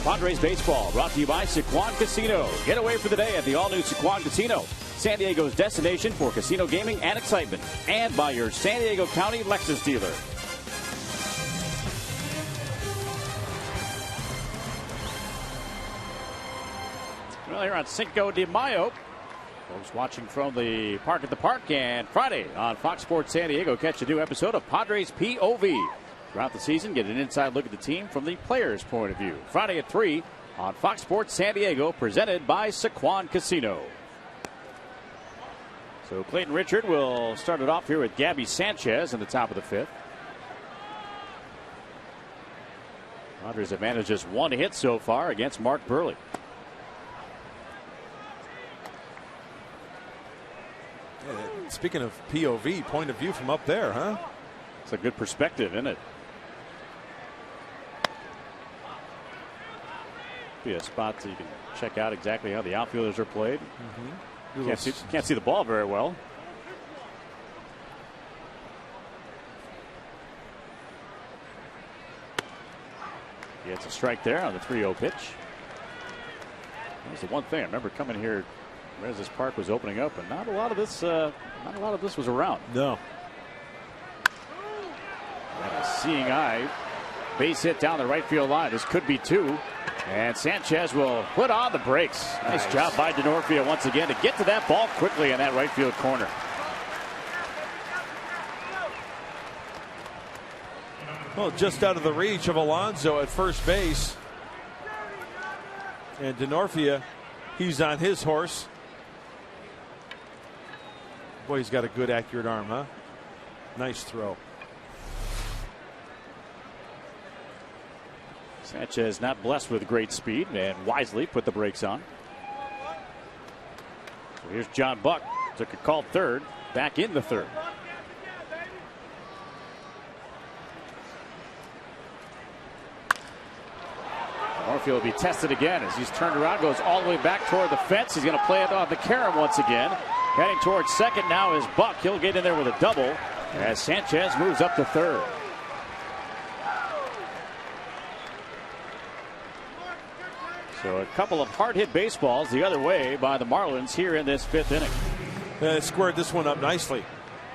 S8: Padres baseball brought to you by Sycuan Casino. Get away for the day at the all-new Sycuan Casino, San Diego's destination for casino gaming and excitement. And by your San Diego County Lexus dealer. Well, here on Cinco de Mayo, folks watching from the Park at the Park, and Friday on Fox Sports San Diego, catch a new episode of Padres POV. Throughout the season, get an inside look at the team from the player's point of view. Friday at 3 on Fox Sports San Diego, presented by Sycuan Casino. So Clayton Richard will start it off here with Gabby Sanchez in the top of the fifth. Padres have managed just one hit so far against Mark Burley.
S4: Yeah, speaking of POV, point of view from up there, huh?
S8: It's a good perspective, isn't it? Be a spot so you can check out exactly how the outfielders are played. Can't see the ball very well. Gets a strike there on the 3-0 pitch. That was the one thing I remember coming here as this park was opening up, and not a lot of this was around.
S4: No.
S8: And a seeing eye, base hit down the right field line. This could be two. And Sanchez will put on the brakes. Nice job by Denorfia once again to get to that ball quickly in that right field corner.
S4: Well, just out of the reach of Alonso at first base. And Denorfia, he's on his horse. Boy, he's got a good accurate arm, huh? Nice throw.
S8: Sanchez not blessed with great speed and wisely put the brakes on. So here's John Buck. Took a called third. Back in the third. Norfield will be tested again as he's turned around, goes all the way back toward the fence. He's going to play it on the carom once again. Heading towards second now is Buck. He'll get in there with a double as Sanchez moves up to third. So a couple of hard-hit baseballs the other way by the Marlins here in this fifth inning.
S4: They squared this one up nicely.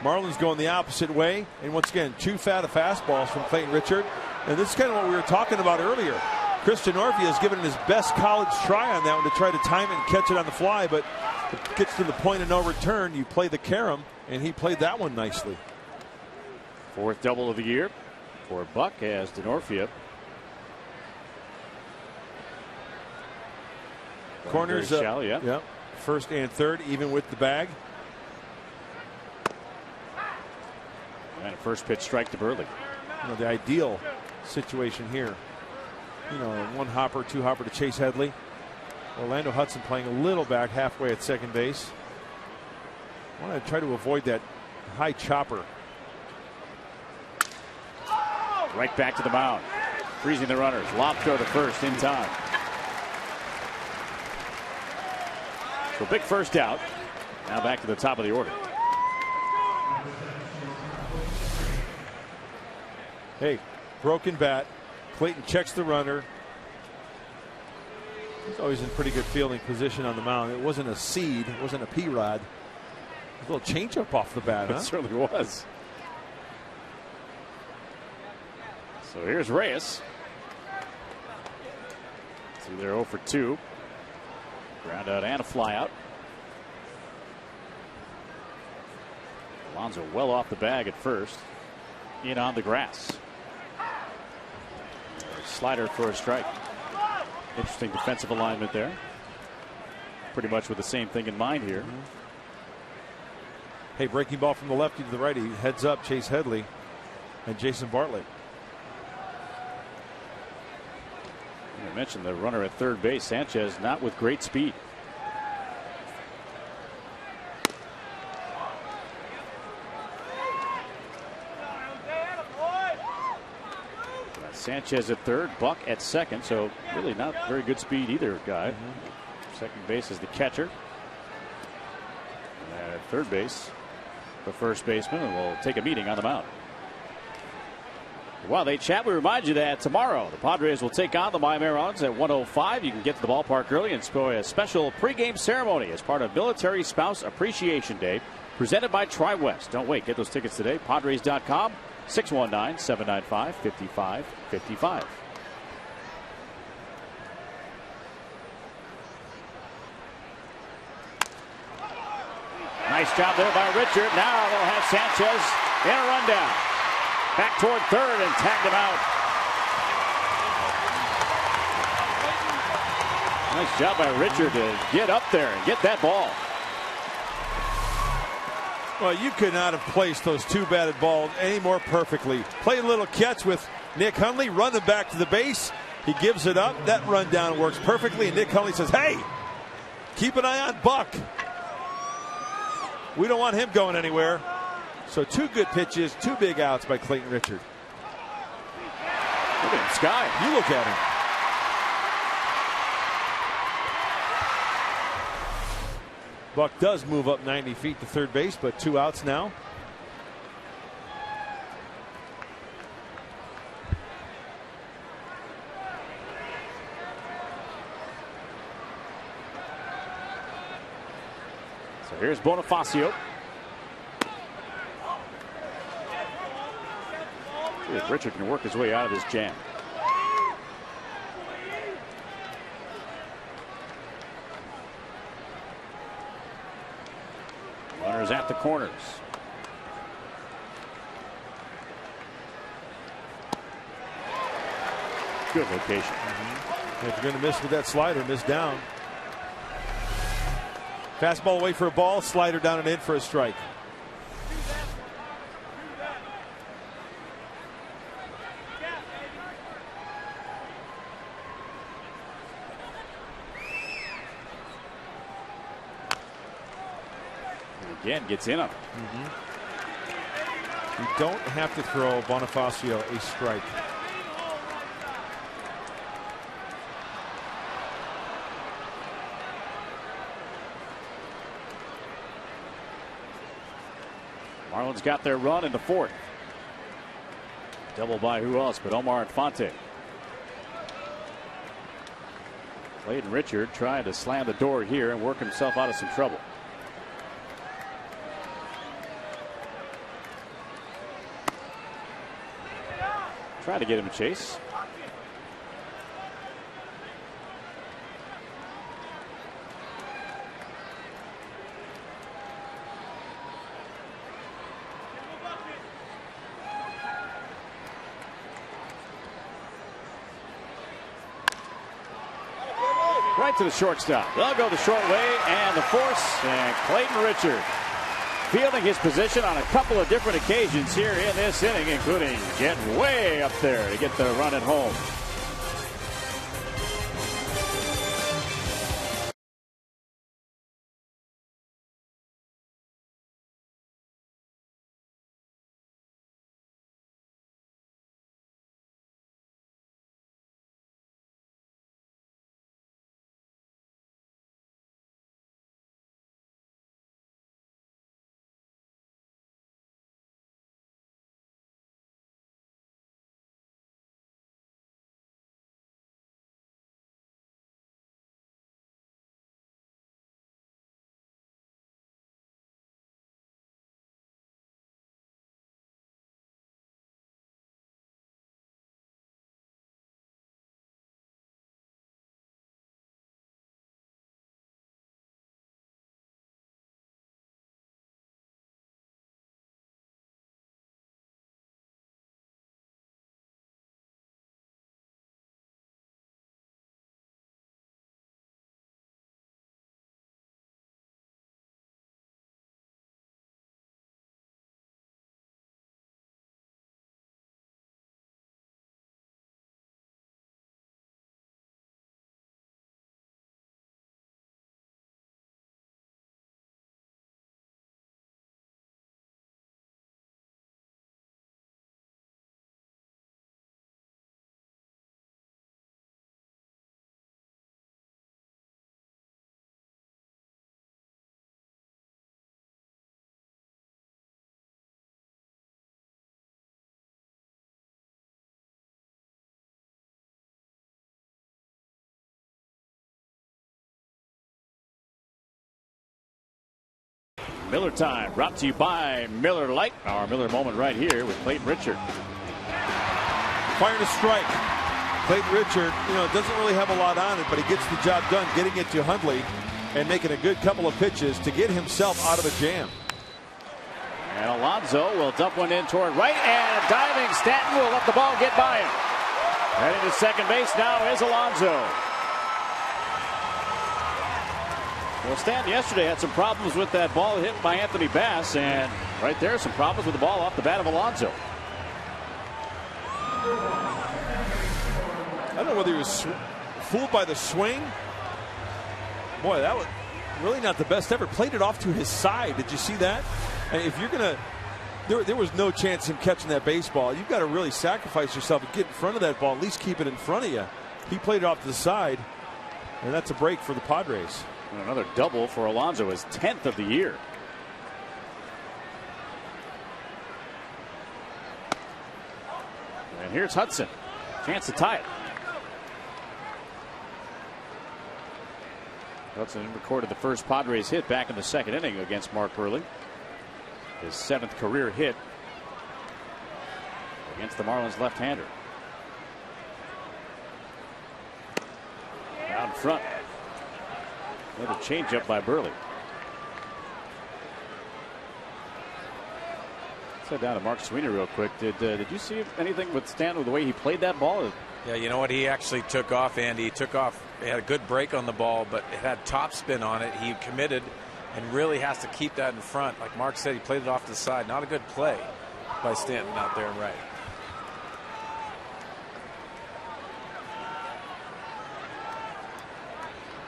S4: Marlins going the opposite way. And once again, 2 fastballs from Clayton Richard. And this is kind of what we were talking about earlier. Christian Norfield has given it his best college try on that one to try to time it and catch it on the fly, but it gets to the point of no return. You play the carom, and he played that one nicely.
S8: 4th double of the year for Buck as DeNorfia.
S4: Corners up.
S8: Shallow, yeah.
S4: Yep. First and third, even with the bag.
S8: And a first pitch strike to Burley.
S4: You know, the ideal situation here. You know, 1 hopper, 2 hopper to Chase Headley. Orlando Hudson playing a little back halfway at second base. I want to try to avoid that high chopper.
S8: Right back to the mound. Freezing the runners. Lob throw to first in time. So big first out. Now back to the top of the order.
S4: Hey, broken bat. Clayton checks the runner. He's always in pretty good fielding position on the mound. It wasn't a seed. It wasn't a P-Rod. A little changeup off the bat, huh?
S8: It certainly was. So here's Reyes. See, they're 0 for 2. Ground out and a fly out. Alonso well off the bag at first. In on the grass. Slider for a strike. Interesting defensive alignment there. Pretty much with the same thing in mind here.
S4: Hey, breaking ball from the lefty to the righty. Heads up Chase Headley and Jason Bartlett.
S8: I mentioned the runner at third base. Sanchez not with great speed. Sanchez at third, Buck at second, so really not very good speed either guy. Second base is the catcher. And at third base, the first baseman, and we'll take a meeting on the mound. While they chat, we remind you that tomorrow the Padres will take on the Miami Marlins at 1:05. You can get to the ballpark early and enjoy a special pregame ceremony as part of Military Spouse Appreciation Day presented by Tri-West. Don't wait, get those tickets today. Padres.com. 619-795-5555. Nice job there by Richard. Now they'll have Sanchez in a rundown. Back toward third and tagged him out. Nice job by Richard to get up there and get that ball.
S4: Well, you could not have placed those 2 batted balls any more perfectly. Played a little catch with Nick Hundley, running back to the base. He gives it up. That rundown works perfectly. And Nick Hundley says, hey, keep an eye on Buck. We don't want him going anywhere. So 2 good pitches, 2 big outs by Clayton Richard.
S8: Look at him, Sky.
S4: You look at him. Buck does move up 90 feet to third base, but 2 outs now.
S8: So here's Bonifacio. See if Richard can work his way out of this jam. Runners at the corners. Good location.
S4: If you're going to miss with that slider, miss down. Fastball away for a ball, slider down and in for a strike.
S8: And again, gets in on it.
S4: You don't have to throw Bonifacio a strike.
S8: Marlins got their run in the fourth. Double by who else but Omar Infante. Clayton Richard trying to slam the door here and work himself out of some trouble. Trying to get him a chase. Right to the shortstop. They'll go the short way and the force, and Clayton Richard fielding his position on a couple of different occasions here in this inning, including getting way up there to get the run at home. Miller time brought to you by Miller Lite. Our Miller moment right here with Clayton Richard.
S4: Firing a strike. Clayton Richard, doesn't really have a lot on it, but he gets the job done, getting it to Hundley and making a good couple of pitches to get himself out of a jam.
S8: And Alonso will dump one in toward right, and diving Stanton will let the ball get by him. Heading to second base now is Alonso. Well, Stanton yesterday had some problems with that ball hit by Anthony Bass, and right there some problems with the ball off the bat of Alonso.
S4: I don't know whether he was fooled by the swing. Boy, that was really not the best ever. Played it off to his side. Did you see that? And if you're going to, there was no chance him catching that baseball. You've got to really sacrifice yourself and get in front of that ball, at least keep it in front of you. He played it off to the side, and that's a break for the Padres.
S8: And another double for Alonso, his 10th of the year. And here's Hudson. Chance to tie it. Hudson recorded the first Padres hit back in the second inning against Mark Buehrle. His 7th career hit against the Marlins left-hander. Down front. Another changeup by Buehrle. Let's head down to Mark Sweeney real quick. Did you see anything with Stanton with the way he played that ball?
S6: Yeah, you know what? He actually took off, Andy. He took off. He had a good break on the ball, but it had top spin on it. He committed and really has to keep that in front. Like Mark said, he played it off to the side. Not a good play by Stanton out there in right.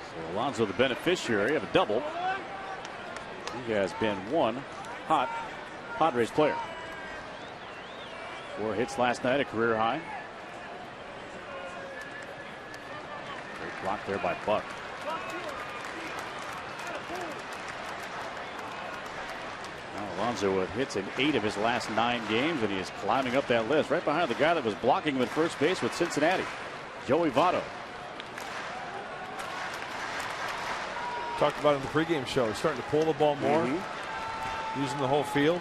S8: So Alonso the beneficiary of a double. He has been one hot Padres player. 4 hits last night, a career high. Great block there by Buck. Now Alonso with hits in 8 of his last 9 games, and he is climbing up that list, right behind the guy that was blocking him at first base with Cincinnati, Joey Votto.
S4: Talked about it in the pregame show. He's starting to pull the ball more, using the whole field.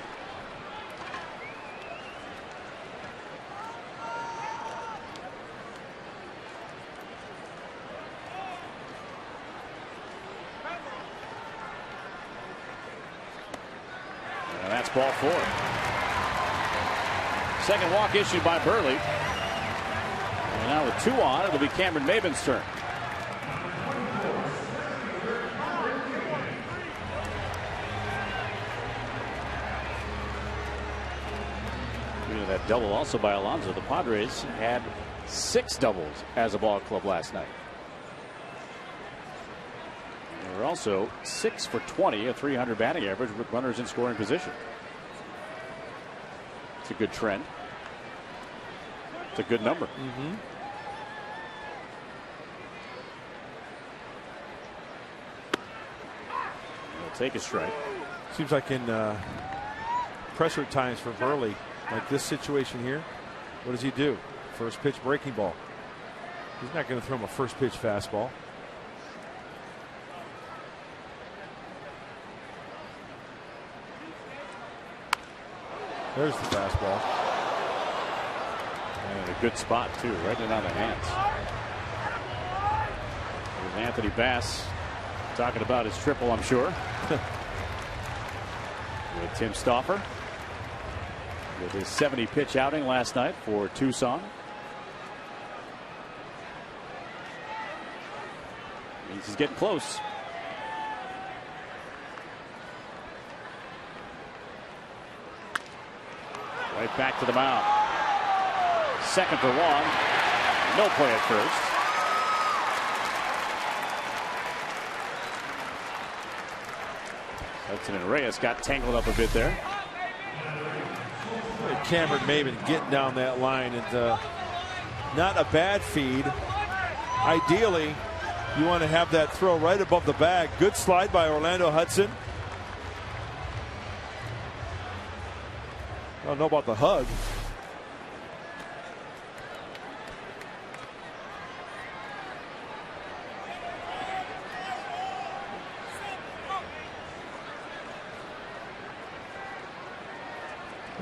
S8: And that's ball 4. Second walk issued by Burley. And now with 2 on, it'll be Cameron Maben's turn. That double also by Alonso. The Padres had 6 doubles as a ball club last night. They were also 6 for 20, a .300 batting average with runners in scoring position. It's a good trend. It's a good number. He'll take a strike.
S4: Seems like in pressure times for Burley, like this situation here, what does he do? First pitch breaking ball. He's not going to throw him a first pitch fastball. There's the fastball.
S8: And a good spot too, right in on the hands. There's Anthony Bass talking about his triple, I'm sure. With Tim Stauffer. With his 70-pitch outing last night for Tucson. Means he's getting close. Right back to the mound. Second for 1. No play at first. Hudson and Reyes got tangled up a bit there.
S4: Cameron Maben getting down that line, and not a bad feed. Ideally, you want to have that throw right above the bag. Good slide by Orlando Hudson. I don't know about the hug.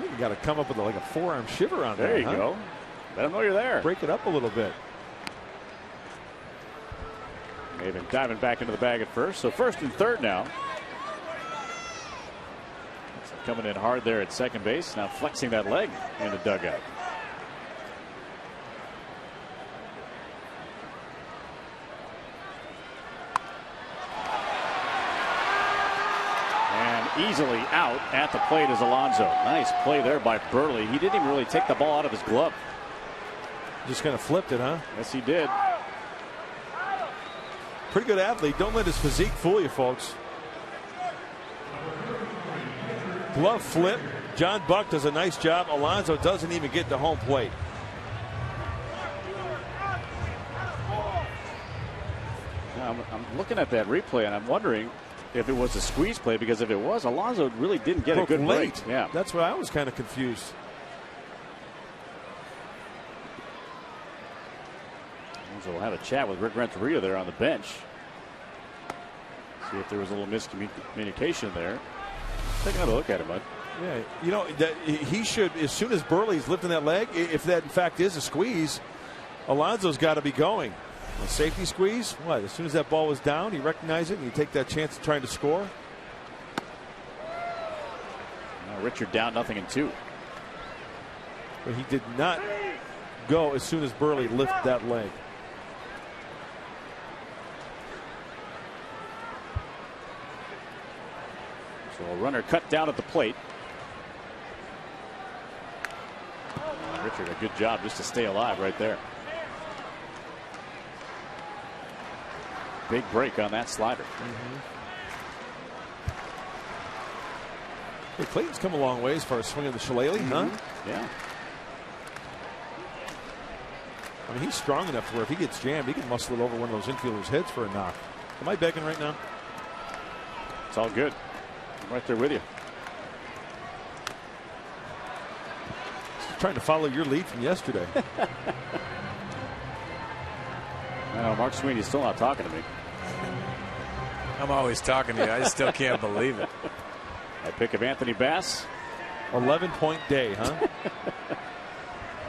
S4: You got to come up with like a forearm shiver on
S8: there. There you go. Let them know you're there.
S4: Break it up a little bit.
S8: Maben diving back into the bag at first. So first and third now. Coming in hard there at second base. Now flexing that leg in the dugout. Easily out at the plate is Alonso. Nice play there by Burley. He didn't even really take the ball out of his glove.
S4: Just kind of flipped it, huh?
S8: Yes, he did.
S4: Pretty good athlete. Don't let his physique fool you, folks. Glove flip. John Buck does a nice job. Alonso doesn't even get to home plate.
S8: Now, I'm looking at that replay and I'm wondering if it was a squeeze play, because if it was, Alonso really didn't get a good break. Yeah,
S4: that's why I was kind of confused.
S8: So we'll have a chat with Rick Renteria there on the bench. See if there was a little miscommunication there. Take another look at it, bud.
S4: Yeah, you know, that he should, as soon as Burley's lifting that leg, if that in fact is a squeeze, Alonso's got to be going. A safety squeeze? What? As soon as that ball was down, you recognize it and you take that chance of trying to score?
S8: Now Richard down 0-2.
S4: But he did not go as soon as Burley lifted that leg.
S8: So a runner cut down at the plate. Richard, a good job just to stay alive right there. Big break on that slider.
S4: Hey, Clayton's come a long way as far as swinging the shillelagh, huh?
S8: Yeah.
S4: I mean, he's strong enough to where if he gets jammed, he can muscle it over one of those infielders' heads for a knock. Am I begging right now?
S8: It's all good. I'm right there with you.
S4: Just trying to follow your lead from yesterday.
S8: No, Mark Sweeney's still not talking to me.
S6: I'm always talking to you. I still can't believe it.
S8: A pick of Anthony Bass.
S4: 11-point day, huh?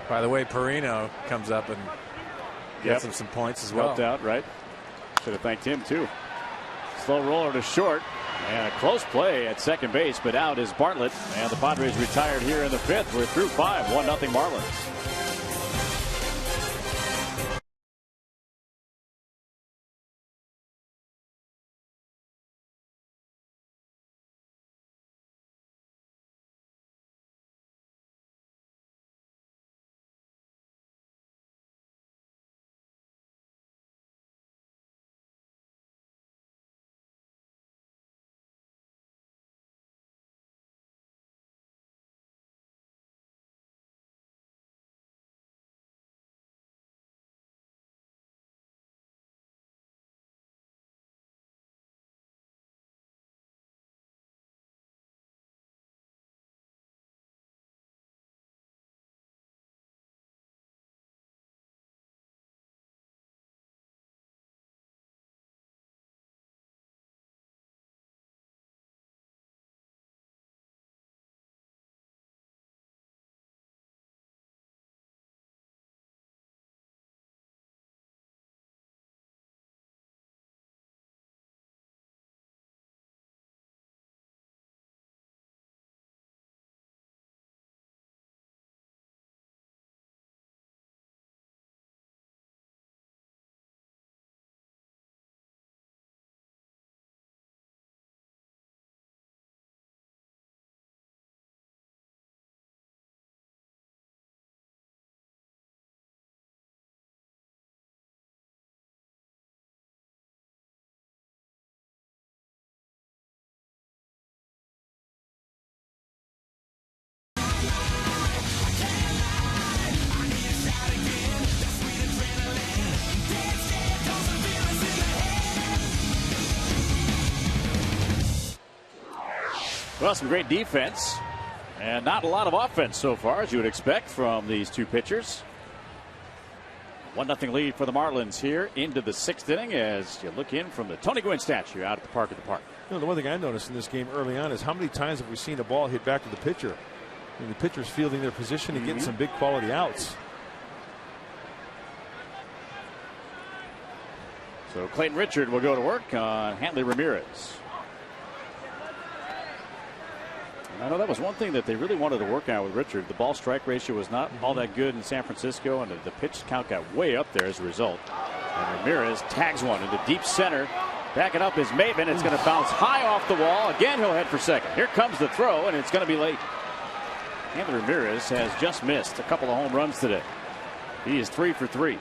S6: By the way, Perino comes up and gets him some points as well.
S8: Helped out, right? Should have thanked him, too. Slow roller to short. And a close play at second base, but out is Bartlett. And the Padres retired here in the fifth. We're through 5. 1-0 Marlins. Well, some great defense and not a lot of offense so far, as you would expect from these two pitchers. 1-0 lead for the Marlins here into the 6th inning as you look in from the Tony Gwynn statue out at the Park at the Park.
S4: You know, the one thing I noticed in this game early on is how many times have we seen a ball hit back to the pitcher? I mean, the pitcher's fielding their position and getting some big quality outs.
S8: So Clayton Richard will go to work on Hanley Ramirez. I know that was one thing that they really wanted to work out with Richard. The ball strike ratio was not all that good in San Francisco, and the pitch count got way up there as a result. And Ramirez tags one into deep center. Backing up is Maven. It's going to bounce high off the wall. Again, he'll head for second. Here comes the throw, and it's going to be late. Hanley Ramirez has just missed a couple of home runs today. He is 3 for 3.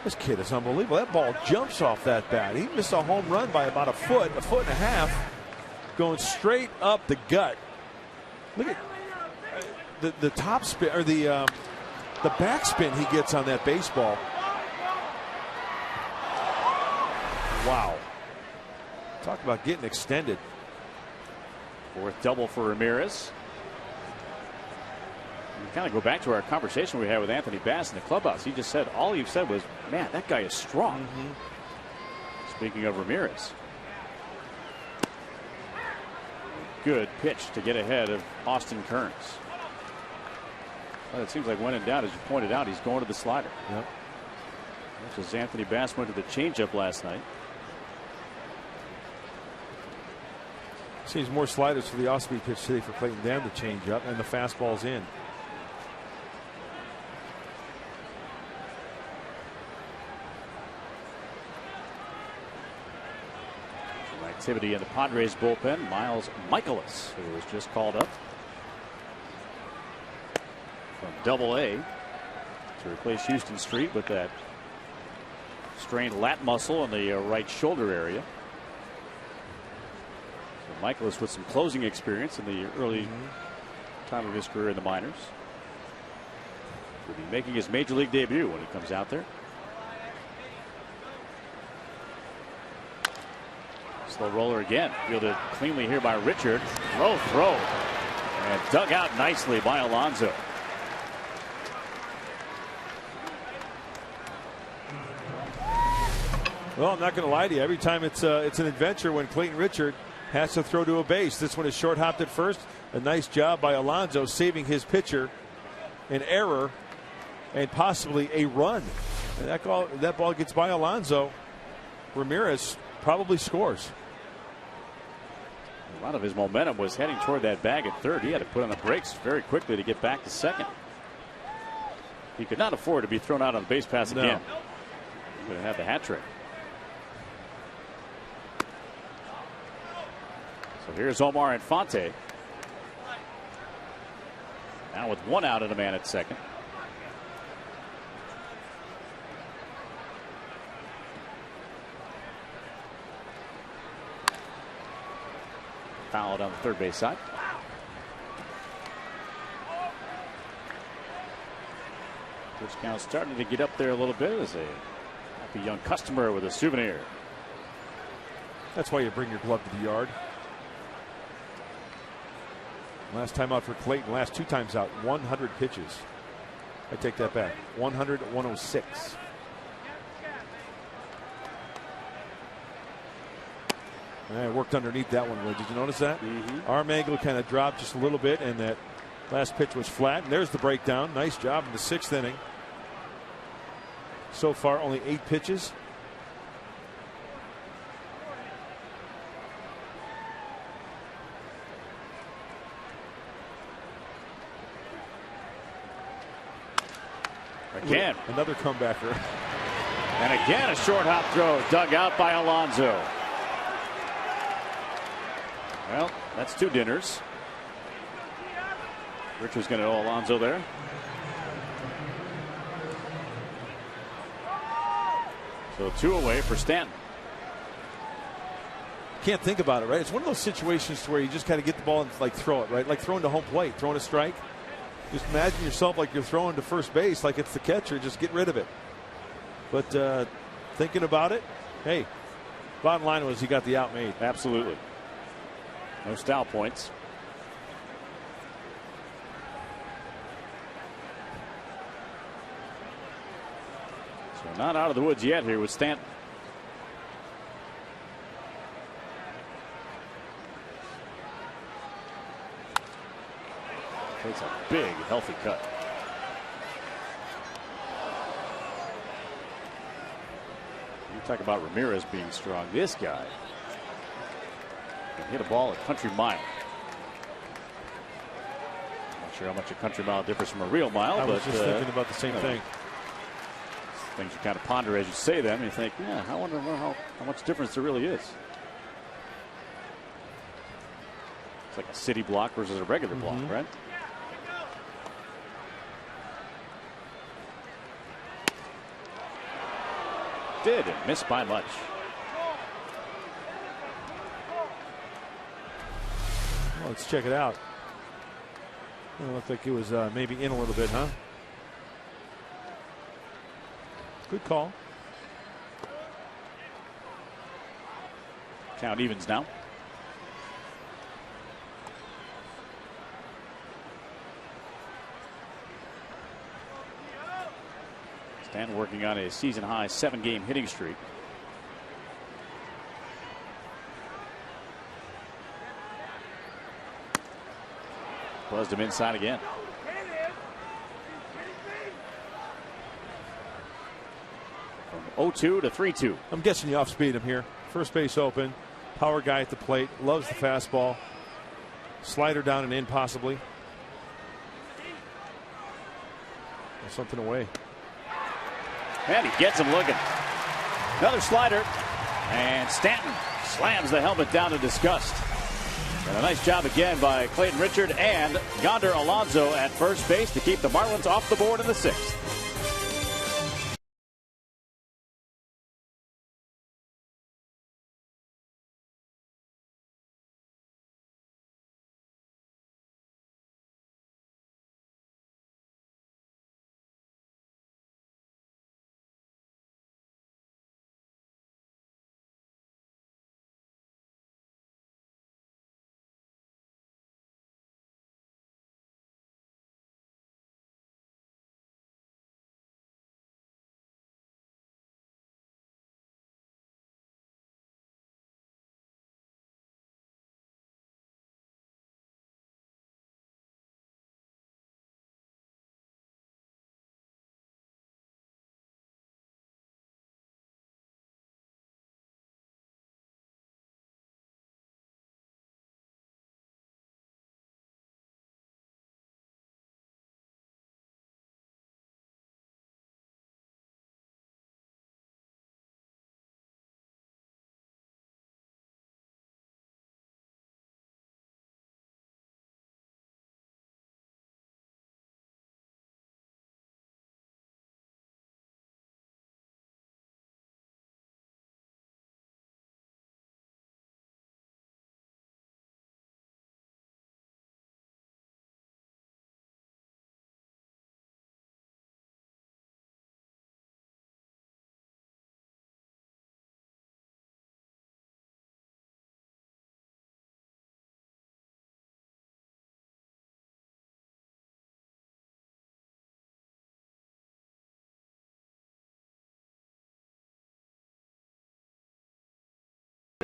S4: This kid is unbelievable. That ball jumps off that bat. He missed a home run by about a foot and a half. Going straight up the gut. Look at the top spin, or the backspin he gets on that baseball. Wow. Talk about getting extended.
S8: 4th double for Ramirez. We kind of go back to our conversation we had with Anthony Bass in the clubhouse. He just said, all you said was, man, that guy is strong. Speaking of Ramirez. Good pitch to get ahead of Austin Kearns. Well, it seems like when in doubt, as you pointed out, he's going to the slider.
S4: Yep.
S8: As Anthony Bass went to the changeup last night.
S4: Seems more sliders for the off-speed pitch today for Clayton than the changeup, and the fastball's in.
S8: Activity in the Padres bullpen. Miles Michaelis, who was just called up from Double-A to replace Houston Street with that strained lat muscle in the right shoulder area. So Michaelis with some closing experience in the early time of his career in the minors. Will be making his major league debut when he comes out there. Slow roller again. Fielded cleanly here by Richard. Low throw. And dug out nicely by Alonso.
S4: Well, I'm not going to lie to you. Every time it's an adventure when Clayton Richard has to throw to a base. This one is short hopped at first. A nice job by Alonso saving his pitcher an error and possibly a run. And that ball gets by Alonso. Ramirez probably scores.
S8: A lot of his momentum was heading toward that bag at third. He had to put on the brakes very quickly to get back to second. He could not afford to be thrown out on the base pass again. He's going to have the hat trick. So here's Omar Infante. Now with one out and a man at second. Fouled on the third base side. Pitch count starting to get up there a little bit as a happy young customer with a souvenir.
S4: That's why you bring your glove to the yard. Last time out for Clayton, last 2 times out, 100 pitches. I take that back. 100, 106. I worked underneath that one, Ray. Did you notice that? Arm angle kind of dropped just a little bit, and that last pitch was flat. And there's the breakdown. Nice job in the 6th inning. So far, only 8 pitches.
S8: Again.
S4: Another comebacker.
S8: And again, a short hop throw dug out by Alonso. Well, that's 2 dinners. Richard's going to owe Alonso there. So 2 away for Stanton.
S4: Can't think about it, right? It's one of those situations where you just kind of get the ball and like throw it, right? Like throwing to home plate, throwing a strike. Just imagine yourself like you're throwing to first base, like it's the catcher. Just get rid of it. But thinking about it, hey, bottom line was he got the out made.
S8: Absolutely. No style points. So not out of the woods yet here with Stanton. Takes a big, healthy cut. You talk about Ramirez being strong. This guy can hit a ball a country mile. Not sure how much a country mile differs from a real mile.
S4: I was just thinking about the same thing.
S8: Things you kind of ponder as you say them. And you think, yeah, I wonder how much difference there really is. It's like a city block versus a regular block, right? Did and missed by much.
S4: Well, let's check it out. It looked like it was maybe in a little bit, huh? Good call.
S8: Count evens now. Stanton working on a season high 7-game hitting streak. Buzzed him inside again. From 0-2 to 3-2.
S4: I'm guessing you off speed him here. First base open. Power guy at the plate. Loves the fastball. Slider down and in possibly. Something away.
S8: And he gets him looking. Another slider. And Stanton slams the helmet down in disgust. And a nice job again by Clayton Richard and Yonder Alonso at first base to keep the Marlins off the board in the 6th.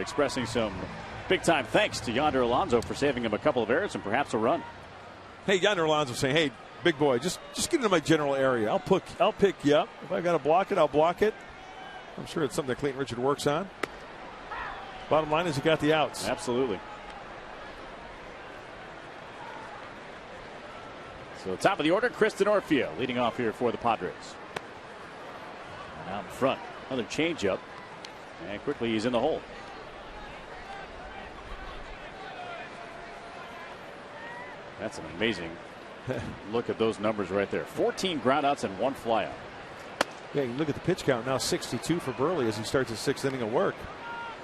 S8: Expressing some big-time thanks to Yonder Alonso for saving him a couple of errors and perhaps a run.
S4: Hey, Yonder Alonso saying, hey, big boy, just get into my general area. I'll pick you up. If I got to block it, I'll block it. I'm sure it's something that Clayton Richard works on. Bottom line is he got the outs.
S8: Absolutely. So top of the order, Kristen Orfia leading off here for the Padres. And out in front, another changeup. And quickly he's in the hole. That's an amazing look at those numbers right there. 14 groundouts and 1 flyout.
S4: Yeah, you look at the pitch count now, 62 for Burley as he starts his 6th inning of work.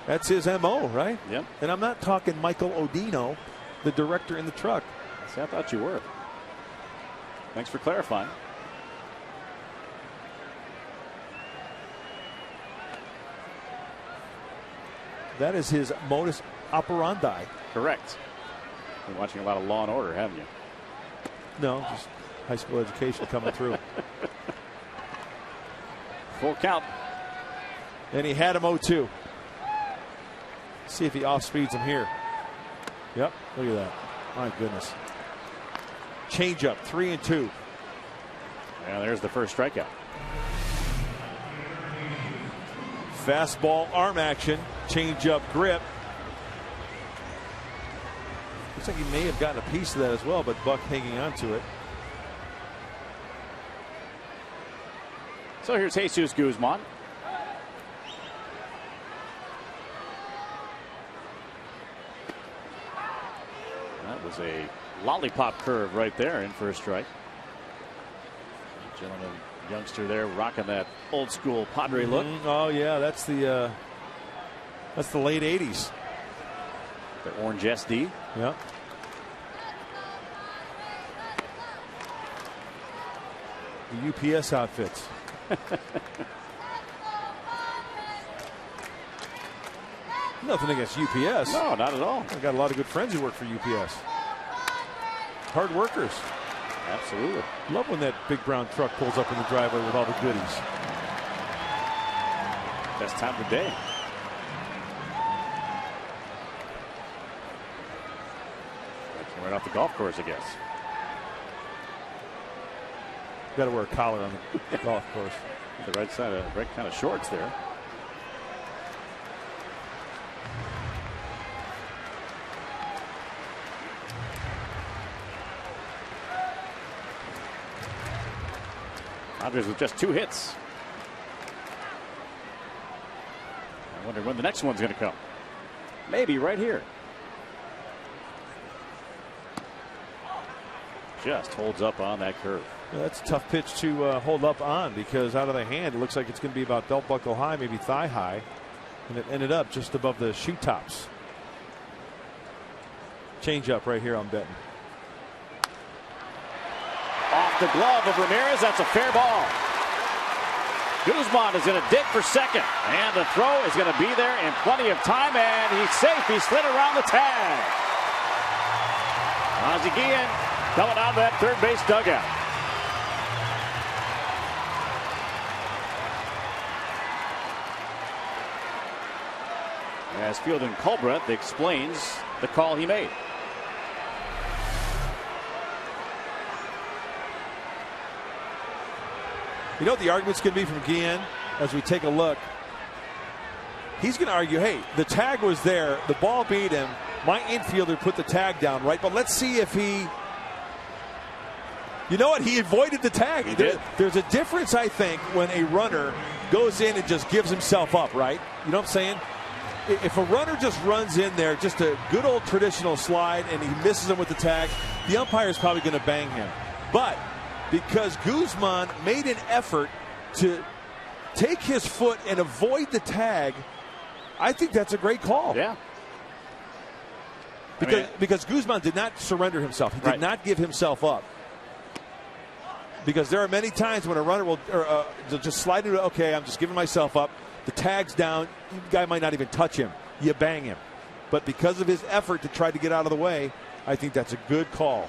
S4: That's his MO, right?
S8: Yep.
S4: And I'm not talking Michael Odino, the director in the truck.
S8: See, I thought you were. Thanks for clarifying.
S4: That is his modus operandi.
S8: Correct. Been watching a lot of Law and Order, haven't you?
S4: No, just high school education coming through.
S8: Full count.
S4: And he had him 0-2. See if he off speeds him here. Yep, look at that. My goodness. Change up, 3-2.
S8: Yeah, there's the first strikeout.
S4: Fastball arm action, change up grip. Looks like he may have gotten a piece of that as well, but Buck hanging on to it.
S8: So here's Jesus Guzman. That was a lollipop curve right there in for a strike. Gentleman, youngster there rocking that old school Padre look.
S4: Oh yeah, that's the late 80s.
S8: The orange SD.
S4: Yep. The UPS outfits. Nothing against UPS.
S8: No, not at all.
S4: I've got a lot of good friends who work for UPS. Hard workers.
S8: Absolutely.
S4: Love when that big brown truck pulls up in the driveway with all the goodies.
S8: Best time of the day. Right off the golf course, I guess.
S4: Got to wear a collar on the golf course.
S8: The right side of right kind of shorts there. Padres with just 2 hits. I wonder when the next one's going to come. Maybe right here. Just holds up on that curve.
S4: Yeah, that's a tough pitch to hold up on, because out of the hand it looks like it's going to be about belt buckle high, maybe thigh high, and it ended up just above the shoe tops. Change up right here, I'm betting.
S8: Off the glove of Ramirez. That's a fair ball. Guzman is going to dig for second, and the throw is going to be there in plenty of time, and he's safe. He slid around the tag. Ozzie Guillen coming out of that third base dugout. As Fielding Culbreth explains the call he made.
S4: You know what the argument's going to be from Guillen as we take a look? He's going to argue, hey, the tag was there, the ball beat him, my infielder put the tag down, right? But let's see if he... You know what? He avoided the tag.
S8: He did.
S4: There's a difference, I think, when a runner goes in and just gives himself up, right? You know what I'm saying? If a runner just runs in there, just a good old traditional slide, and he misses him with the tag, the umpire is probably going to bang him. But because Guzman made an effort to take his foot and avoid the tag, I think that's a great call.
S8: Yeah.
S4: Because Guzman did not surrender himself. He did not give himself up. Because there are many times when a runner will just slide into, okay, I'm just giving myself up. The tag's down. The guy might not even touch him. You bang him. But because of his effort to try to get out of the way, I think that's a good call.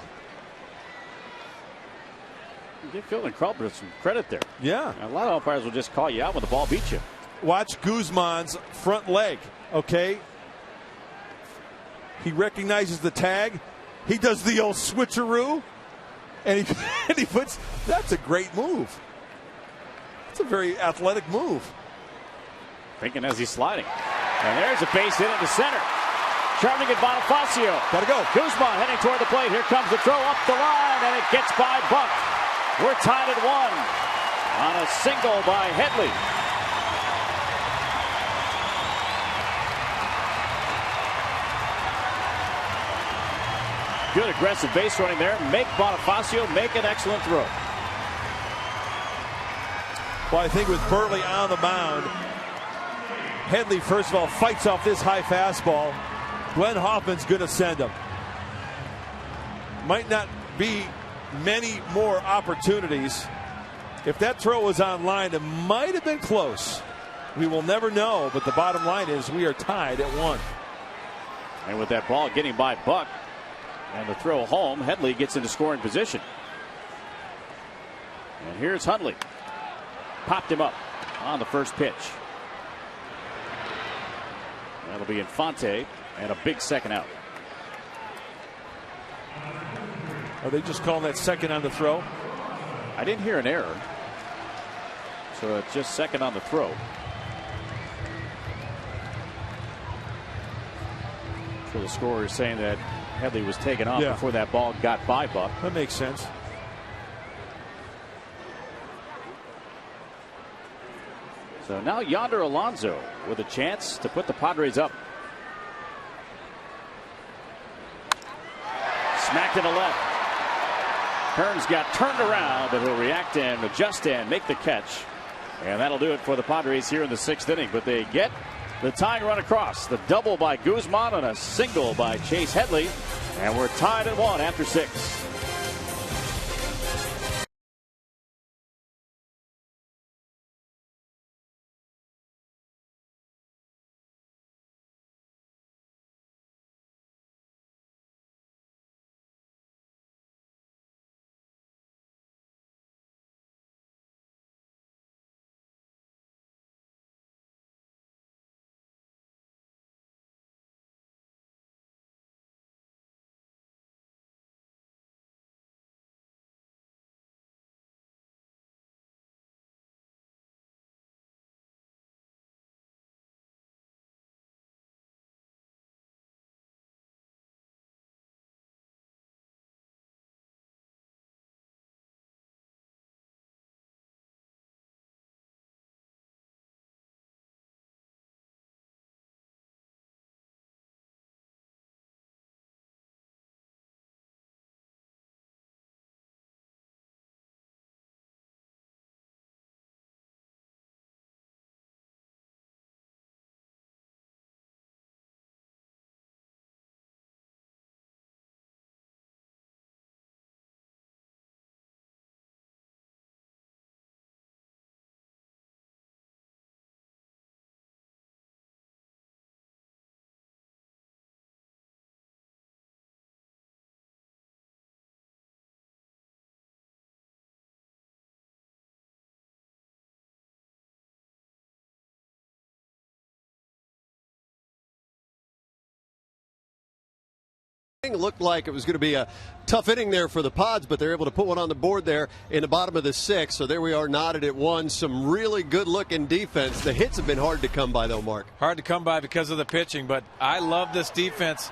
S8: You give Fielding Culbreth some credit there.
S4: Yeah.
S8: A lot of umpires will just call you out when the ball beats you.
S4: Watch Guzman's front leg, okay? He recognizes the tag. He does the old switcheroo. And he puts, that's a great move. It's a very athletic move.
S8: Thinking as he's sliding. And there's a base hit into center. Charging at Bonifacio.
S4: Gotta go.
S8: Guzman heading toward the plate. Here comes the throw up the line, and it gets by Buck. We're tied at 1 on a single by Headley. Good aggressive base running there. Make Bonifacio make an excellent throw.
S4: Well, I think with Burley on the mound, Headley, first of all, fights off this high fastball. Glenn Hoffman's going to send him. Might not be many more opportunities. If that throw was on line, it might have been close. We will never know, but the bottom line is we are tied at 1.
S8: And with that ball getting by Buck and the throw home, Headley gets into scoring position. And here's Hundley. Popped him up on the first pitch. That'll be Infante and a big second out.
S4: Are they just calling that second on the throw?
S8: I didn't hear an error. So it's just second on the throw. So the scorer is saying that Headley was taken off before that ball got by Buck.
S4: That makes sense.
S8: So now Yonder Alonso with a chance to put the Padres up. Smacked in the left. Hearns got turned around, but he'll react and adjust and make the catch. And that'll do it for the Padres here in the 6th inning. But they get the tying run across. The double by Guzman and a single by Chase Headley. And we're tied at 1 after 6.
S9: Looked like it was going to be a tough inning there for the Pods, but they're able to put one on the board there in the bottom of the 6th. So there we are, knotted at 1. Some really good-looking defense. The hits have been hard to come by, though, Mark.
S6: Hard to come by because of the pitching, but I love this defense.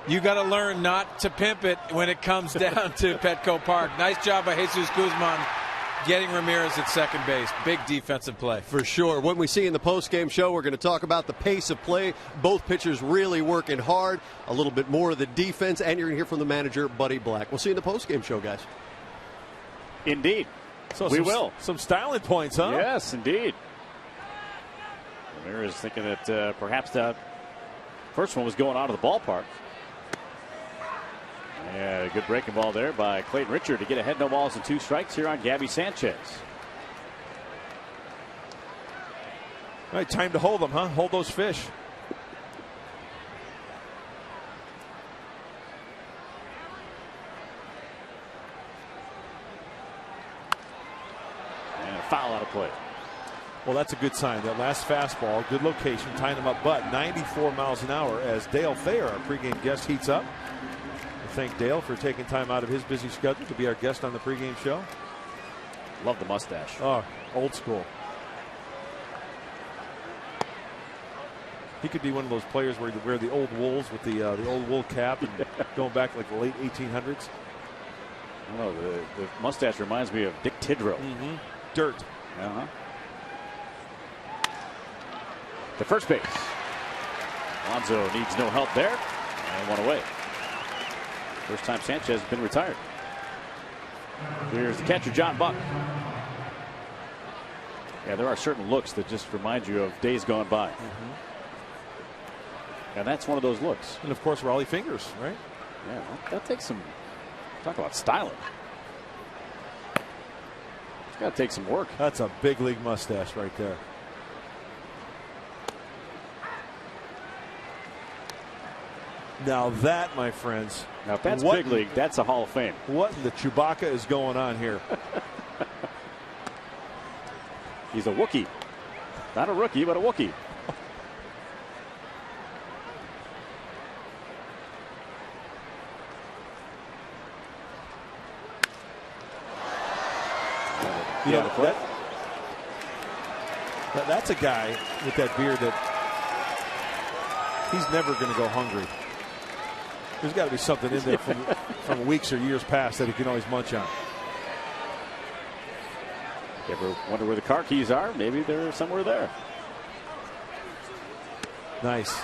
S6: You got to learn not to pimp it when it comes down to Petco Park. Nice job by Jesus Guzman getting Ramirez at second base. Big defensive play.
S9: For sure. When we see in the post-game show, we're going to talk about the pace of play. Both pitchers really working hard. A little bit more of the defense, and you're going to hear from the manager, Buddy Black. We'll see you in the post-game show, guys.
S8: Indeed.
S4: So
S8: we will.
S4: Some styling points, huh?
S8: Yes, indeed. Ramirez thinking that perhaps that first one was going out of the ballpark. Yeah, a good breaking ball there by Clayton Richard to get ahead, no balls and 2 strikes here on Gabby Sanchez.
S4: All right, time to hold them, huh? Hold those fish. And
S8: a foul out of play.
S4: Well, that's a good sign. That last fastball, good location, tying him up, but 94 miles an hour as Dale Thayer, our pregame guest, heats up. We thank Dale for taking time out of his busy schedule to be our guest on the pregame show.
S8: Love the mustache.
S4: Oh, old school. He could be one of those players where you wear the old wools with the old wool cap and going back like the late 1800s.
S8: I don't know, the mustache reminds me of Dick Tidrow.
S4: Dirt.
S8: To first base. Alonso needs no help there, and one away. First time Sanchez has been retired. Here's the catcher, John Buck. Yeah, there are certain looks that just remind you of days gone by. And that's one of those looks.
S4: And of course, Raleigh Fingers, right?
S8: Yeah, that takes some, talk about styling. It's got to take some work.
S4: That's a big league mustache right there. Now that, my friends.
S8: Now if that's big league, that's a Hall of Fame.
S4: What in the Chewbacca is going on here?
S8: He's a Wookiee. Not a rookie, but a Wookiee.
S4: You know, that's a guy with that beard that he's never going to go hungry. There's got to be something in there from weeks or years past that he can always munch on.
S8: You ever wonder where the car keys are? Maybe they're somewhere there.
S4: Nice.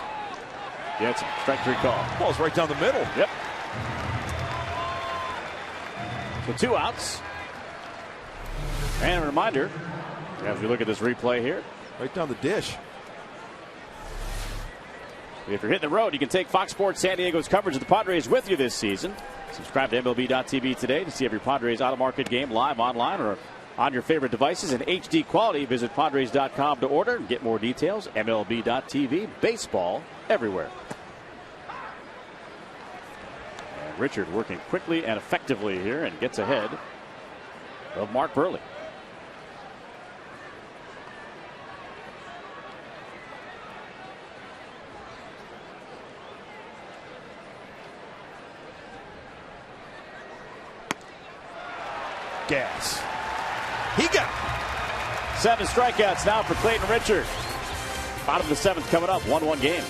S8: Yeah, it's a strike three call.
S4: Ball's right down the middle.
S8: Yep. So 2 outs. And a reminder, as we look at this replay here.
S4: Right down the dish.
S8: If you're hitting the road, you can take Fox Sports San Diego's coverage of the Padres with you this season. Subscribe to MLB.tv today to see every Padres out-of-market game live online or on your favorite devices in HD quality. Visit Padres.com to order and get more details. MLB.tv, baseball everywhere. And Richard working quickly and effectively here and gets ahead of Mark Burley.
S4: Gas. He got it.
S8: 7 strikeouts now for Clayton Richard. Bottom of the 7th coming up, 1-1 game.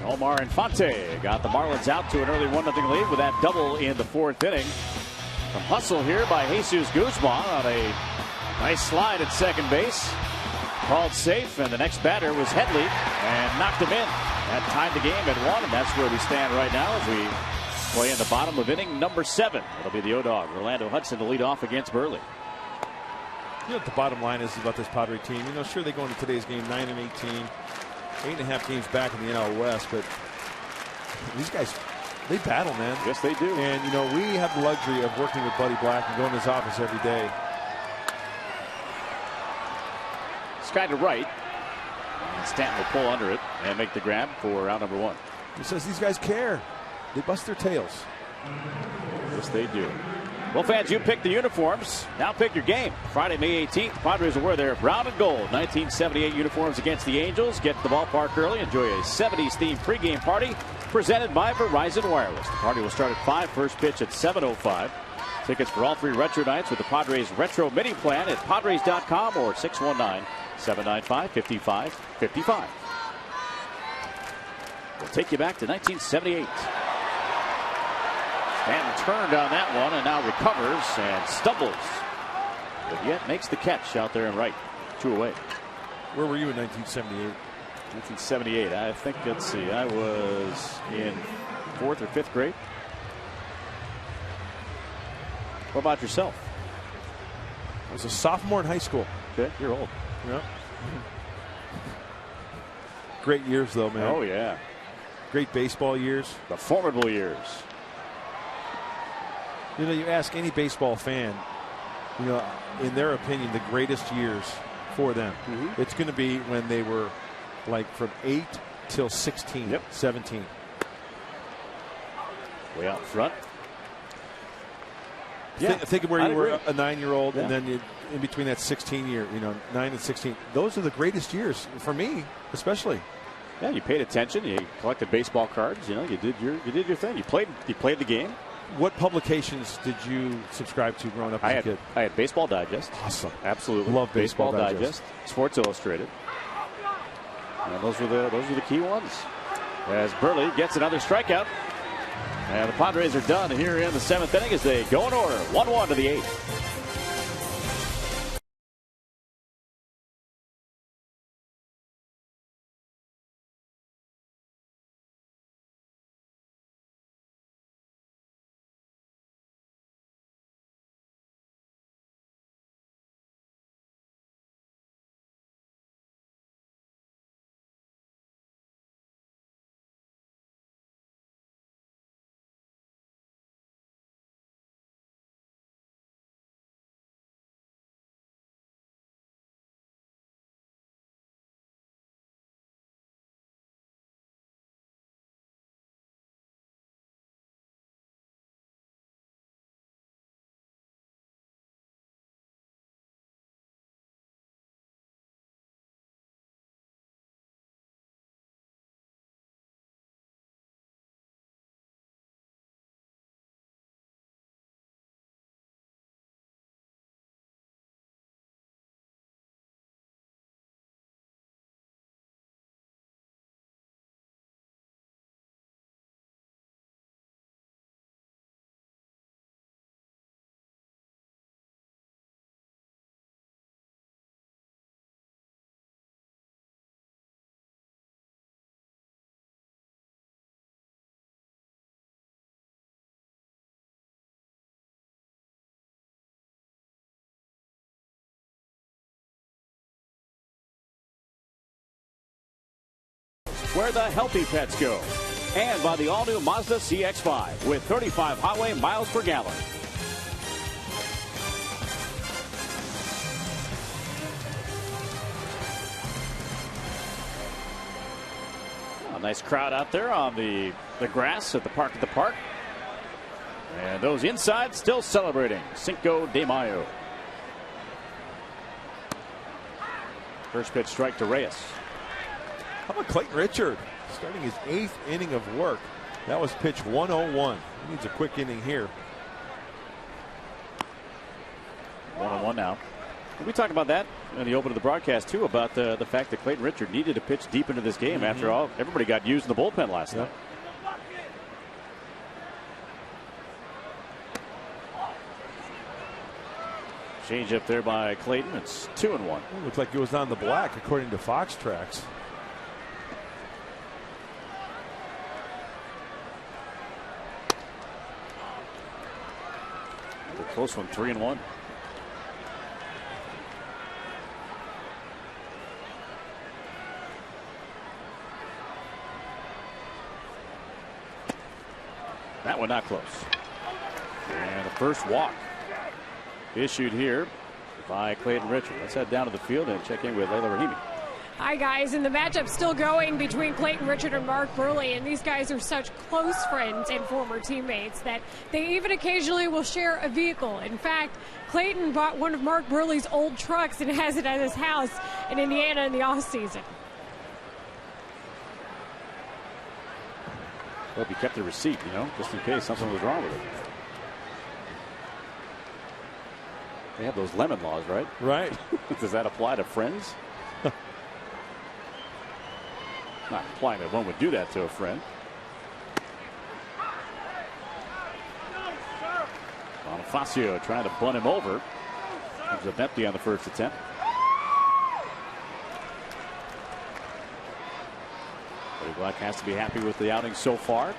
S8: Omar Infante got the Marlins out to an early 1-0 lead with that double in the 4th inning. A hustle here by Jesus Guzman on a nice slide at second base. Called safe, and the next batter was Headley and knocked him in. That tied the game at 1, and that's where we stand right now as we play in the bottom of inning number 7. It'll be the O-Dog, Orlando Hudson, to lead off against Burley.
S4: You know what the bottom line is about this Padre team? You know, sure, they go into today's game 9-18, 8.5 games back in the NL West, but these guys, they battle, man.
S8: Yes, they do.
S4: And, you know, we have the luxury of working with Buddy Black and going to his office every day.
S8: Sky to right. And Stanton will pull under it and make the grab for out number 1.
S4: He says these guys care. They bust their tails.
S8: Yes, they do. Well, fans, you pick the uniforms. Now pick your game. Friday, May 18th, Padres will wear their brown and gold 1978 uniforms against the Angels. Get to the ballpark early. Enjoy a 70s-themed pregame party presented by Verizon Wireless. The party will start at 5, first pitch at 7:05. Tickets for all 3 retro nights with the Padres Retro Mini Plan at Padres.com or 619-795-5555. We'll take you back to 1978. Stanton turned on that one and now recovers and stumbles. But yet makes the catch out there in right. 2 away.
S4: Where were you in 1978?
S8: 1978. I think, let's see, I was in 4th or 5th grade. What about yourself?
S4: I was a sophomore in high school.
S8: Okay, you're old.
S4: Yeah. Great years, though, man.
S8: Oh, yeah.
S4: Great baseball years.
S8: The formidable years.
S4: You know, you ask any baseball fan, you know, in their opinion, the greatest years for them. It's going to be when they were like from 8 till 16, 17.
S8: Way out front.
S4: Yeah, think of where you were a 9-year-old,
S8: yeah.
S4: and then in between that 16 year, you know, 9 and 16. Those are the greatest years for me, especially.
S8: Yeah, you paid attention. You collected baseball cards. You know, you did your thing. You played the game.
S4: What publications did you subscribe to growing up as a kid?
S8: I had Baseball Digest.
S4: Awesome.
S8: Absolutely.
S4: Love Baseball Digest.
S8: Sports Illustrated. And those were the key ones. As Burley gets another strikeout. And the Padres are done here in the 7th inning as they go in order. 1-1 to the 8th. Where the healthy pets go. And by the all-new Mazda CX-5 with 35 highway miles per gallon. A nice crowd out there on the grass at the park And those inside still celebrating Cinco de Mayo. First pitch strike to Reyes.
S4: How about Clayton Richard starting his 8th inning of work? That was pitch 101. He needs a quick inning here.
S8: 1-1 now. We talked about that in the open of the broadcast too, about the fact that Clayton Richard needed to pitch deep into this game. After all, everybody got used in the bullpen last night. Change up there by Clayton. It's 2-1.
S4: It looked like it was on the black according to Fox Tracks.
S8: The close one, 3-1. That one not close. And the first walk issued here by Clayton Richard. Let's head down to the field and check in with Layla Rahimi.
S1: Hi, guys. And the matchup still going between Clayton Richard and Mark Burley. And these guys are such close friends and former teammates that they even occasionally will share a vehicle. In fact, Clayton bought one of Mark Burley's old trucks and has it at his house in Indiana in the offseason.
S8: Hope he kept the receipt, just in case something was wrong with it. They have those lemon laws, right?
S4: Right.
S8: Does that apply to friends? Not implying that one would do that to a friend. Bonifacio trying to bunt him over. Comes up empty on the first attempt. Cody Black has to be happy with the outing so far.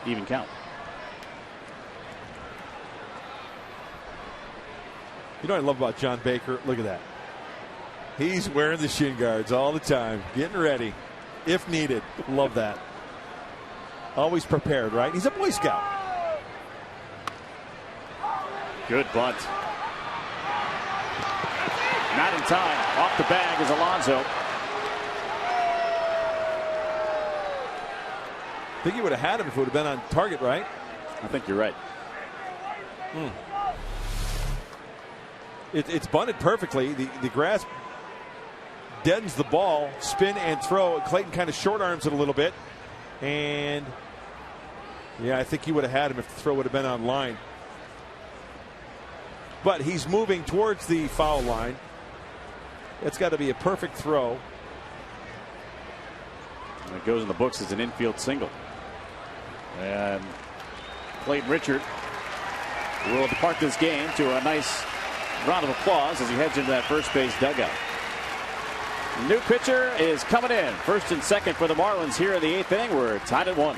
S8: Even count.
S4: You know what I love about John Baker? Look at that. He's wearing the shin guards all the time, getting ready if needed. Love that. Always prepared, right? He's a Boy Scout.
S8: Good bunt. Not in time. Off the bag is Alonso.
S4: I think he would have had him if it would have been on target, right?
S8: I think you're right.
S4: It's bunted perfectly. The grass deadens the ball, spin and throw. Clayton kind of short arms it a little bit. And yeah, I think he would have had him if the throw would have been on line. But he's moving towards the foul line. It's got to be a perfect throw.
S8: And it goes in the books as an infield single. And Clayton Richard will depart this game to a nice round of applause as he heads into that first base dugout. New pitcher is coming in. First and second for the Marlins here in the 8th inning. We're tied at 1.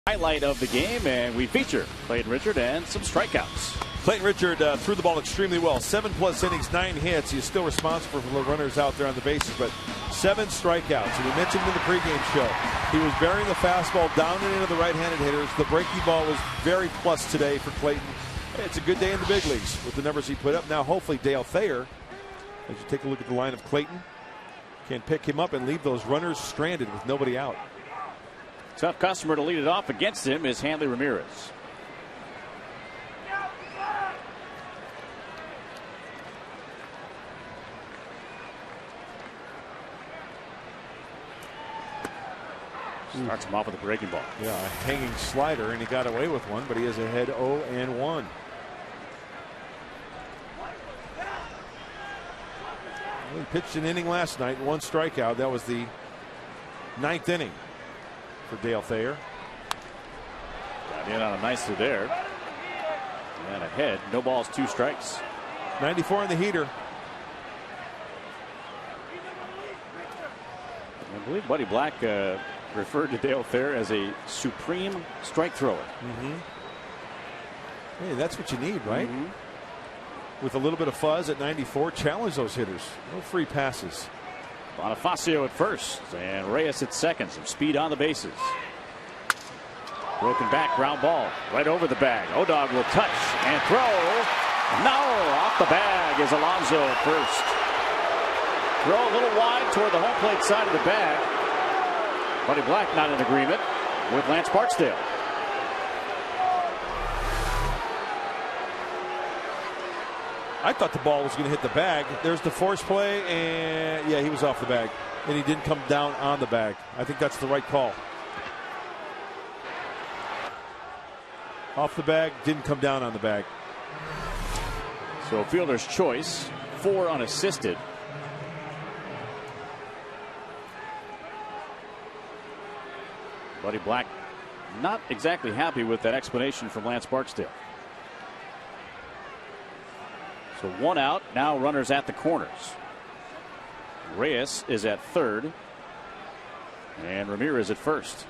S8: Highlight of the game, and we feature Clayton Richard and some strikeouts.
S4: Clayton Richard threw the ball extremely well. 7+ innings, 9 hits. He's still responsible for the runners out there on the bases, but 7 strikeouts. And we mentioned in the pregame show, he was burying the fastball down and into the right-handed hitters. The breaking ball was very plus today for Clayton. It's a good day in the big leagues with the numbers he put up. Now, hopefully, Dale Thayer, as you take a look at the line of Clayton, can pick him up and leave those runners stranded with nobody out.
S8: Tough customer to lead it off against him is Hanley Ramirez. Starts him off with a breaking ball.
S4: Yeah, a hanging slider, and he got away with one, but he is ahead 0-1. He pitched an inning last night, one strikeout. That was the 9th inning for Dale Thayer.
S8: Got in on a nicely there. And ahead, no balls, 2 strikes.
S4: 94 in the heater.
S8: I believe Buddy Black referred to Dale Thayer as a supreme strike thrower.
S4: Hey, that's what you need, right? With a little bit of fuzz at 94, challenge those hitters. No free passes.
S8: Bonifacio at first and Reyes at second. Some speed on the bases. Broken back, ground ball right over the bag. O'Dog will touch and throw. No, off the bag is Alonso at first. Throw a little wide toward the home plate side of the bag. Buddy Black not in agreement with Lance Barksdale.
S4: I thought the ball was going to hit the bag. There's the force play, and yeah, he was off the bag. And he didn't come down on the bag. I think that's the right call. Off the bag, didn't come down on the bag.
S8: So fielder's choice, 4 unassisted. Buddy Black not exactly happy with that explanation from Lance Barksdale. So 1 out, now runners at the corners. Reyes is at third, and Ramirez at first.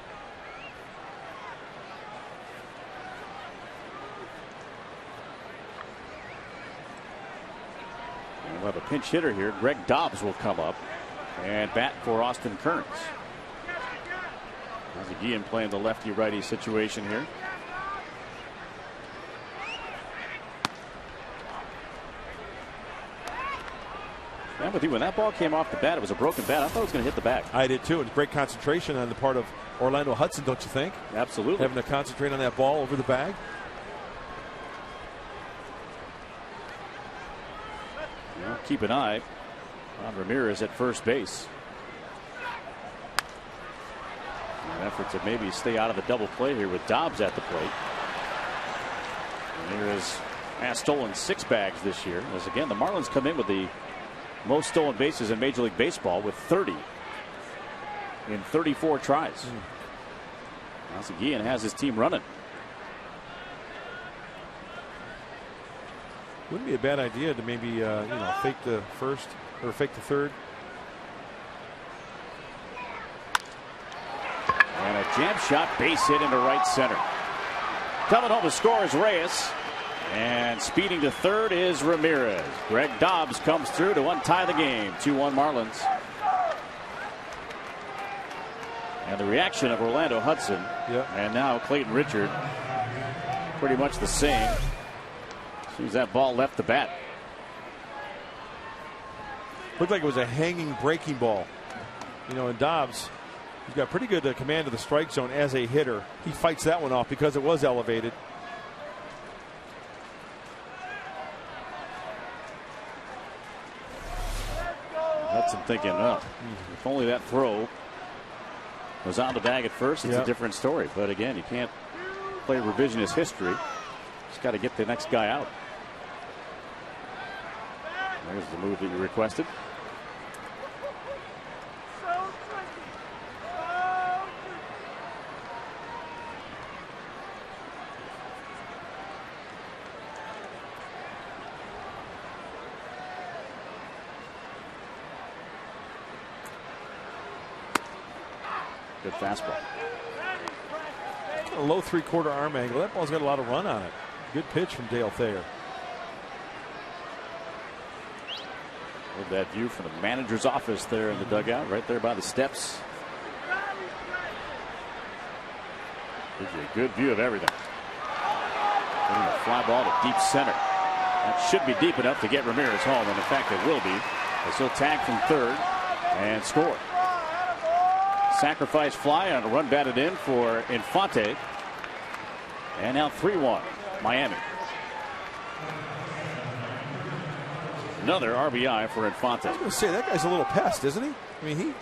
S8: And we'll have a pinch hitter here. Greg Dobbs will come up and bat for Austin Kearns. Guillen playing the lefty-righty situation here. I'm with you. When that ball came off the bat, it was a broken bat. I thought it was going to hit the bag.
S4: I did too. It's great concentration on the part of Orlando Hudson, don't you think?
S8: Absolutely.
S4: Having to concentrate on that ball over the bag.
S8: Well, keep an eye on Ramirez at first base. An effort to maybe stay out of the double play here with Dobbs at the plate. Ramirez has stolen 6 bags this year. As again, the Marlins come in with the most stolen bases in Major League Baseball with 30 in 34 tries. Guillen has his team running.
S4: Wouldn't be a bad idea to maybe fake the first or fake the third.
S8: And a jab shot, base hit into right center. Coming home to score is Reyes. And speeding to third is Ramirez. Greg Dobbs comes through to untie the game. 2-1 Marlins. And the reaction of Orlando Hudson. And now Clayton Richard. Pretty much the same. As soon as that ball left the bat.
S4: Looked like it was a hanging breaking ball. And Dobbs, he's got pretty good command of the strike zone as a hitter. He fights that one off because it was elevated.
S8: Hudson thinking, if only that throw was on the bag at first, it's a different story. But again, you can't play revisionist history. Just got to get the next guy out. There's the move that you requested. Good fastball.
S4: A low 3/4 arm angle. That ball's got a lot of run on it. Good pitch from Dale Thayer.
S8: Love that view from the manager's office there in the dugout, right there by the steps. Gives you a good view of everything. Getting a fly ball to deep center. That should be deep enough to get Ramirez home, and in fact it will be, as he'll tag from third and score. Sacrifice fly on a run batted in for Infante. And now 3-1 Miami. Another RBI for Infante.
S4: I was going to say, that guy's a little pest, isn't he? I mean, he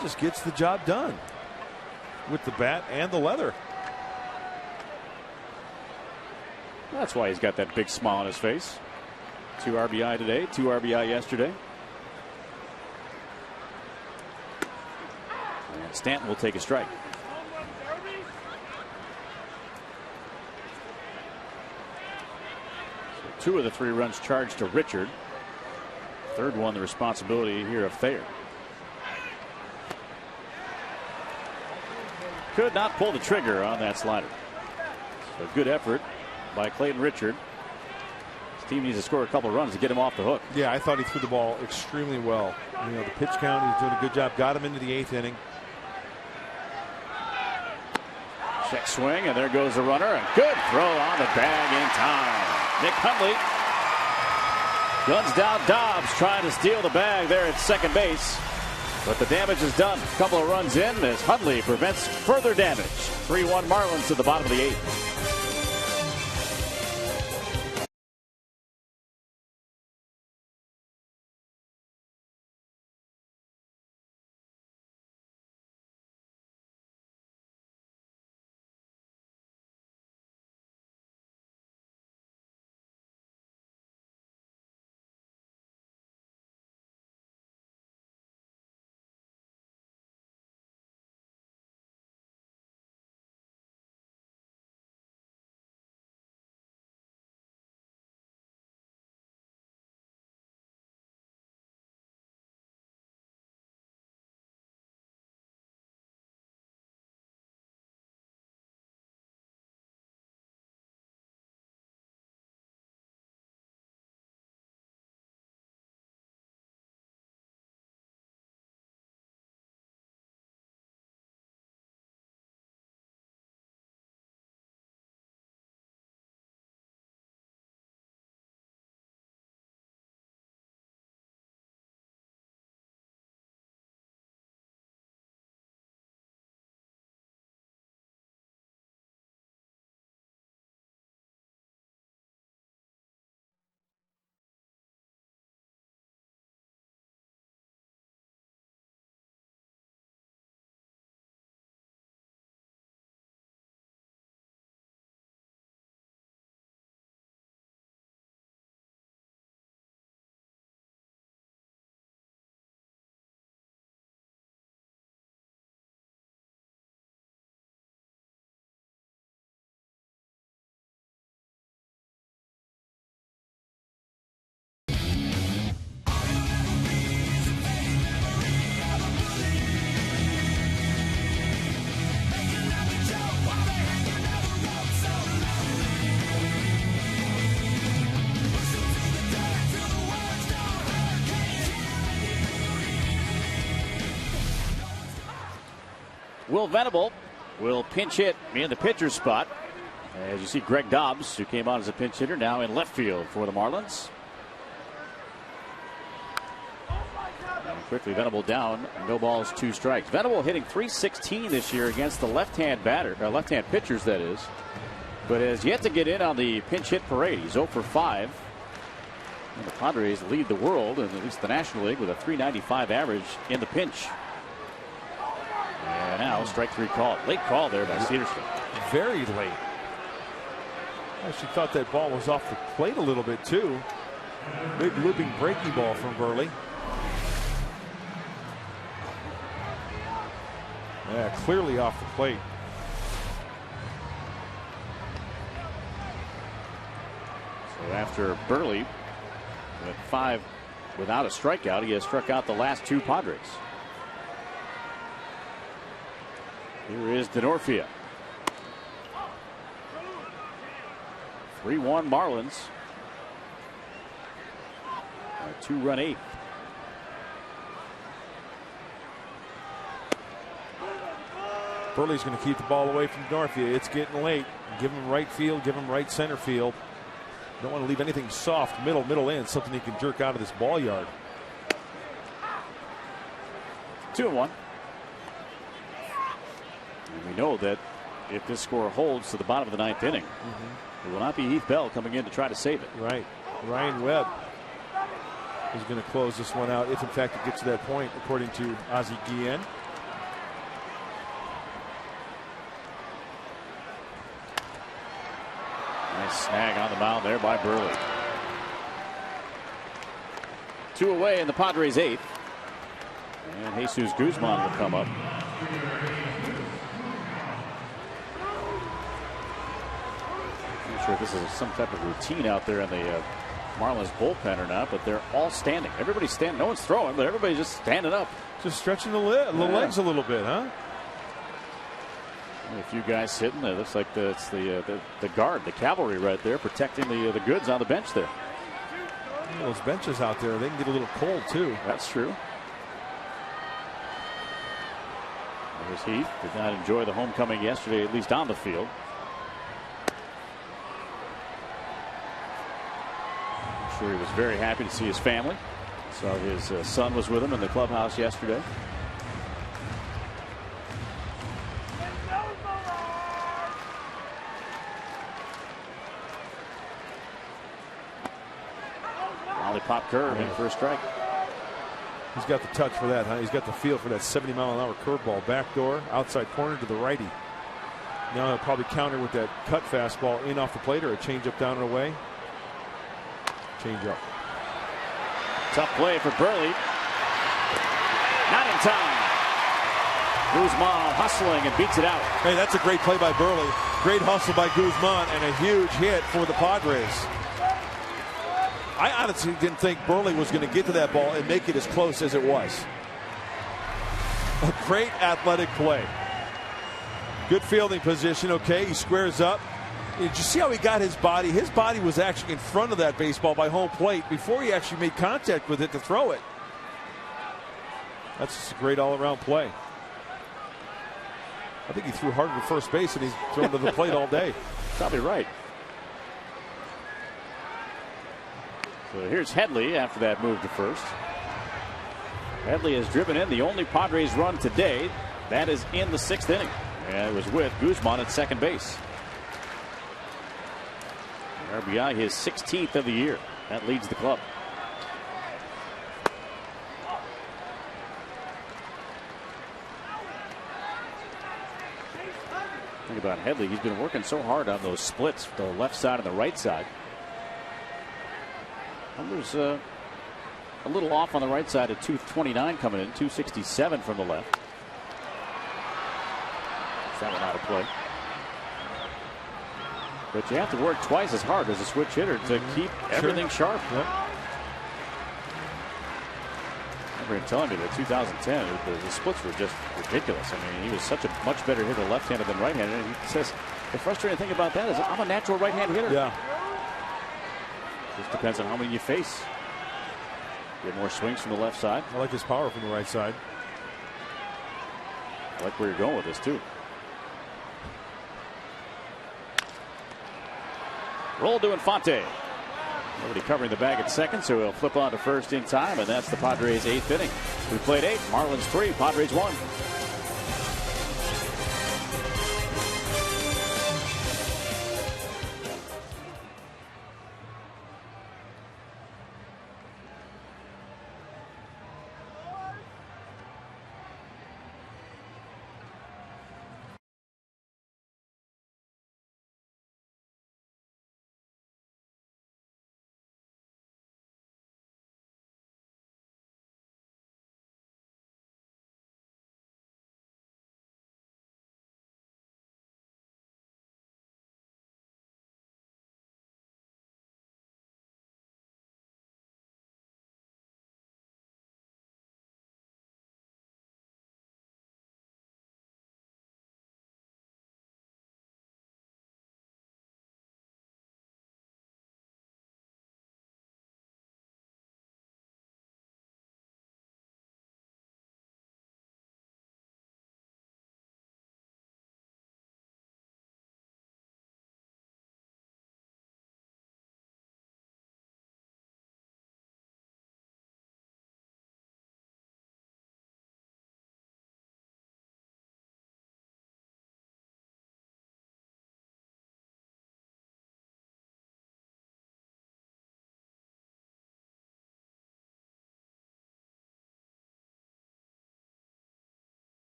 S4: just gets the job done. with the bat and the leather.
S8: That's why he's got that big smile on his face. 2 RBI today, 2 RBI yesterday. And Stanton will take a strike. So 2 of the 3 runs charged to Richard. Third one, the responsibility here of Thayer. Could not pull the trigger on that slider. So good effort by Clayton Richard. His team needs to score a couple runs to get him off the hook.
S4: Yeah, I thought he threw the ball extremely well. You know, the pitch count, he's doing a good job. Got him into the 8th inning.
S8: Check swing, and there goes the runner. And good throw on the bag in time. Nick Hundley guns down Dobbs, trying to steal the bag there at second base. But the damage is done. A couple of runs in as Hundley prevents further damage. 3-1 Marlins to the bottom of the 8th. Will Venable will pinch hit in the pitcher's spot. As you see, Greg Dobbs, who came on as a pinch hitter, now in left field for the Marlins. And quickly Venable down, no balls, 2 strikes. Venable hitting .316 this year against the left-hand left-hand pitchers, that is, but has yet to get in on the pinch hit parade. He's 0 for 5. And the Padres lead the world, and at least the National League, with a .395 average in the pinch. And now strike 3 call. Late call there by Cedarstrom.
S4: Very late. I actually thought that ball was off the plate a little bit too. Big looping breaking ball from Burley. Yeah, clearly off the plate.
S8: So after Burley went 5 without a strikeout, he has struck out the last 2 Padres. Here is Denorfia. 3-1 Marlins. A 2-run 8th.
S4: Burley's going to keep the ball away from Denorfia. It's getting late. Give him right field, give him right center field. Don't want to leave anything soft, middle in, something he can jerk out of this ball yard.
S8: 2-1. And we know that if this score holds to the bottom of the 9th inning, it will not be Heath Bell coming in to try to save it.
S4: Right. Ryan Webb is going to close this one out if in fact it gets to that point, according to Ozzie Guillen.
S8: Snag on the mound there by Burley. 2 away in the Padres' 8th. And Jesus Guzman will come up. Not sure if this is some type of routine out there in the Marlins bullpen or not, but they're all standing. Everybody's standing. No one's throwing, but everybody's just standing up.
S4: Just stretching the legs a little bit, huh?
S8: A few guys sitting there. Looks like it's the guard, the cavalry right there, protecting the goods on the bench there.
S4: Those benches out there, they can get a little cold too.
S8: That's true. There's Heath. Did not enjoy the homecoming yesterday, at least on the field. I'm sure he was very happy to see his family. Saw his son was with him in the clubhouse yesterday. Pop curve in for a strike.
S4: He's got the touch for that, huh? He's got the feel for that 70-mile-an-hour curveball. Backdoor, outside corner to the righty. Now he'll probably counter with that cut fastball in off the plate or a changeup down and away. Changeup.
S8: Tough play for Burley. Not in time. Guzman hustling and beats it out.
S4: Hey, that's a great play by Burley. Great hustle by Guzman and a huge hit for the Padres. I honestly didn't think Burley was going to get to that ball and make it as close as it was. A great athletic play. Good fielding position. Okay, he squares up. Did you see how he got his body? His body was actually in front of that baseball by home plate before he actually made contact with it to throw it. That's just a great all-around play. I think he threw harder to first base than he's thrown to the plate all day.
S8: Probably right. So here's Headley after that move to first. Headley has driven in the only Padres run today. That is in the 6th inning. And it was with Guzman at second base. RBI his 16th of the year. That leads the club. Think about Headley. He's been working so hard on those splits, the left side and the right side. Numbers a little off on the right side at 229 coming in, 267 from the left. That one out of play. But you have to work twice as hard as a switch hitter to keep everything sharp.
S4: Yep.
S8: I remember him telling me that 2010, the splits were just ridiculous. I mean, he was such a much better hitter left-handed than right-handed. And he says the frustrating thing about that is I'm a natural right-handed hitter.
S4: Yeah.
S8: Just depends on how many you face. Get more swings from the left side.
S4: I like his power from the right side.
S8: I like where you're going with this too. Roll to Infante. Nobody covering the bag at second, so he'll flip on to first in time, and that's the Padres' 8th inning. We played 8, Marlins 3, Padres 1.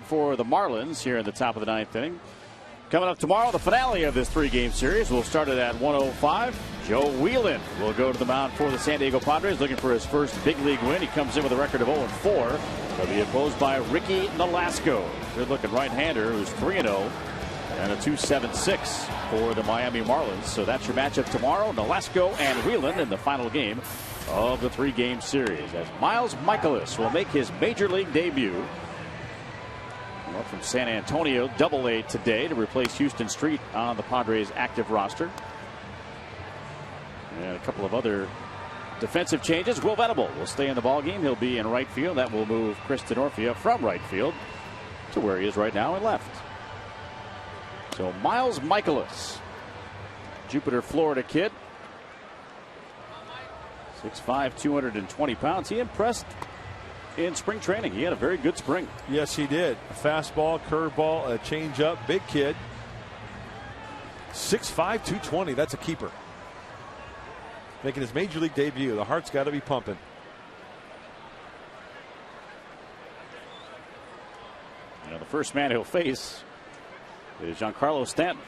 S8: For the Marlins here in the top of the 9th inning. Coming up tomorrow, the finale of this 3-game series. We'll start it at 1:05. Joe Whelan will go to the mound for the San Diego Padres, looking for his first big league win. He comes in with a record of 0-4. He'll be opposed by Ricky Nolasco, good-looking right-hander who's 3-0 and a 2.76 for the Miami Marlins. So that's your matchup tomorrow. Nolasco and Whelan in the final game of the 3-game series, as Miles Mikolas will make his major league debut. Up from San Antonio, Double-A today to replace Houston Street on the Padres' active roster. And a couple of other defensive changes. Will Venable will stay in the ballgame. He'll be in right field. That will move Chris Denorfia from right field to where he is right now in left. So Miles Mikolas, Jupiter, Florida kid. 6'5", 220 pounds. He impressed in spring training. He had a very good spring.
S4: Yes, he did. A fastball, curveball, a changeup. Big kid. 6'5", 220. That's a keeper. Making his major league debut. The heart's got to be pumping.
S8: You know, the first man he'll face is Giancarlo Stanton.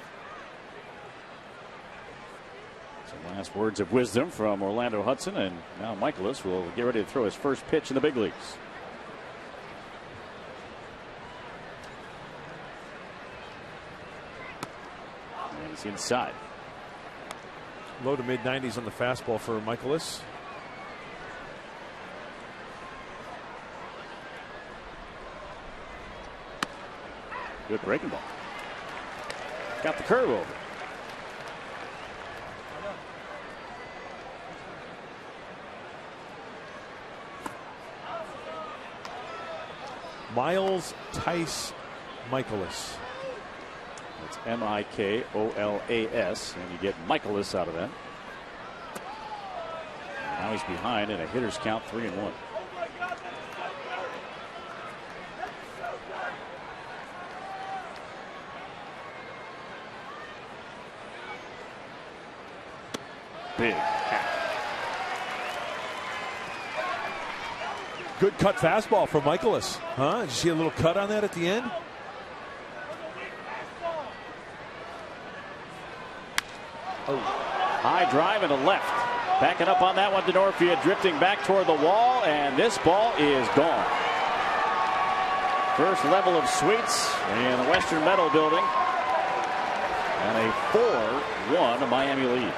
S8: Some last words of wisdom from Orlando Hudson, and now Mikolas will get ready to throw his first pitch in the big leagues. And he's inside.
S4: Low to mid 90s on the fastball for Mikolas.
S8: Good breaking ball. Got the curve over.
S4: Miles Tice Mikolas.
S8: It's Mikolas, and you get Mikolas out of that. Now he's behind in a hitter's count, 3-1. Big hack.
S4: Good cut fastball from Mikolas. Huh? Did you see a little cut on that at the end?
S8: Oh. High drive into left. Backing up on that one, Denorfia drifting back toward the wall, and this ball is gone. First level of suites in the Western Meadow building. And a 4-1 Miami lead.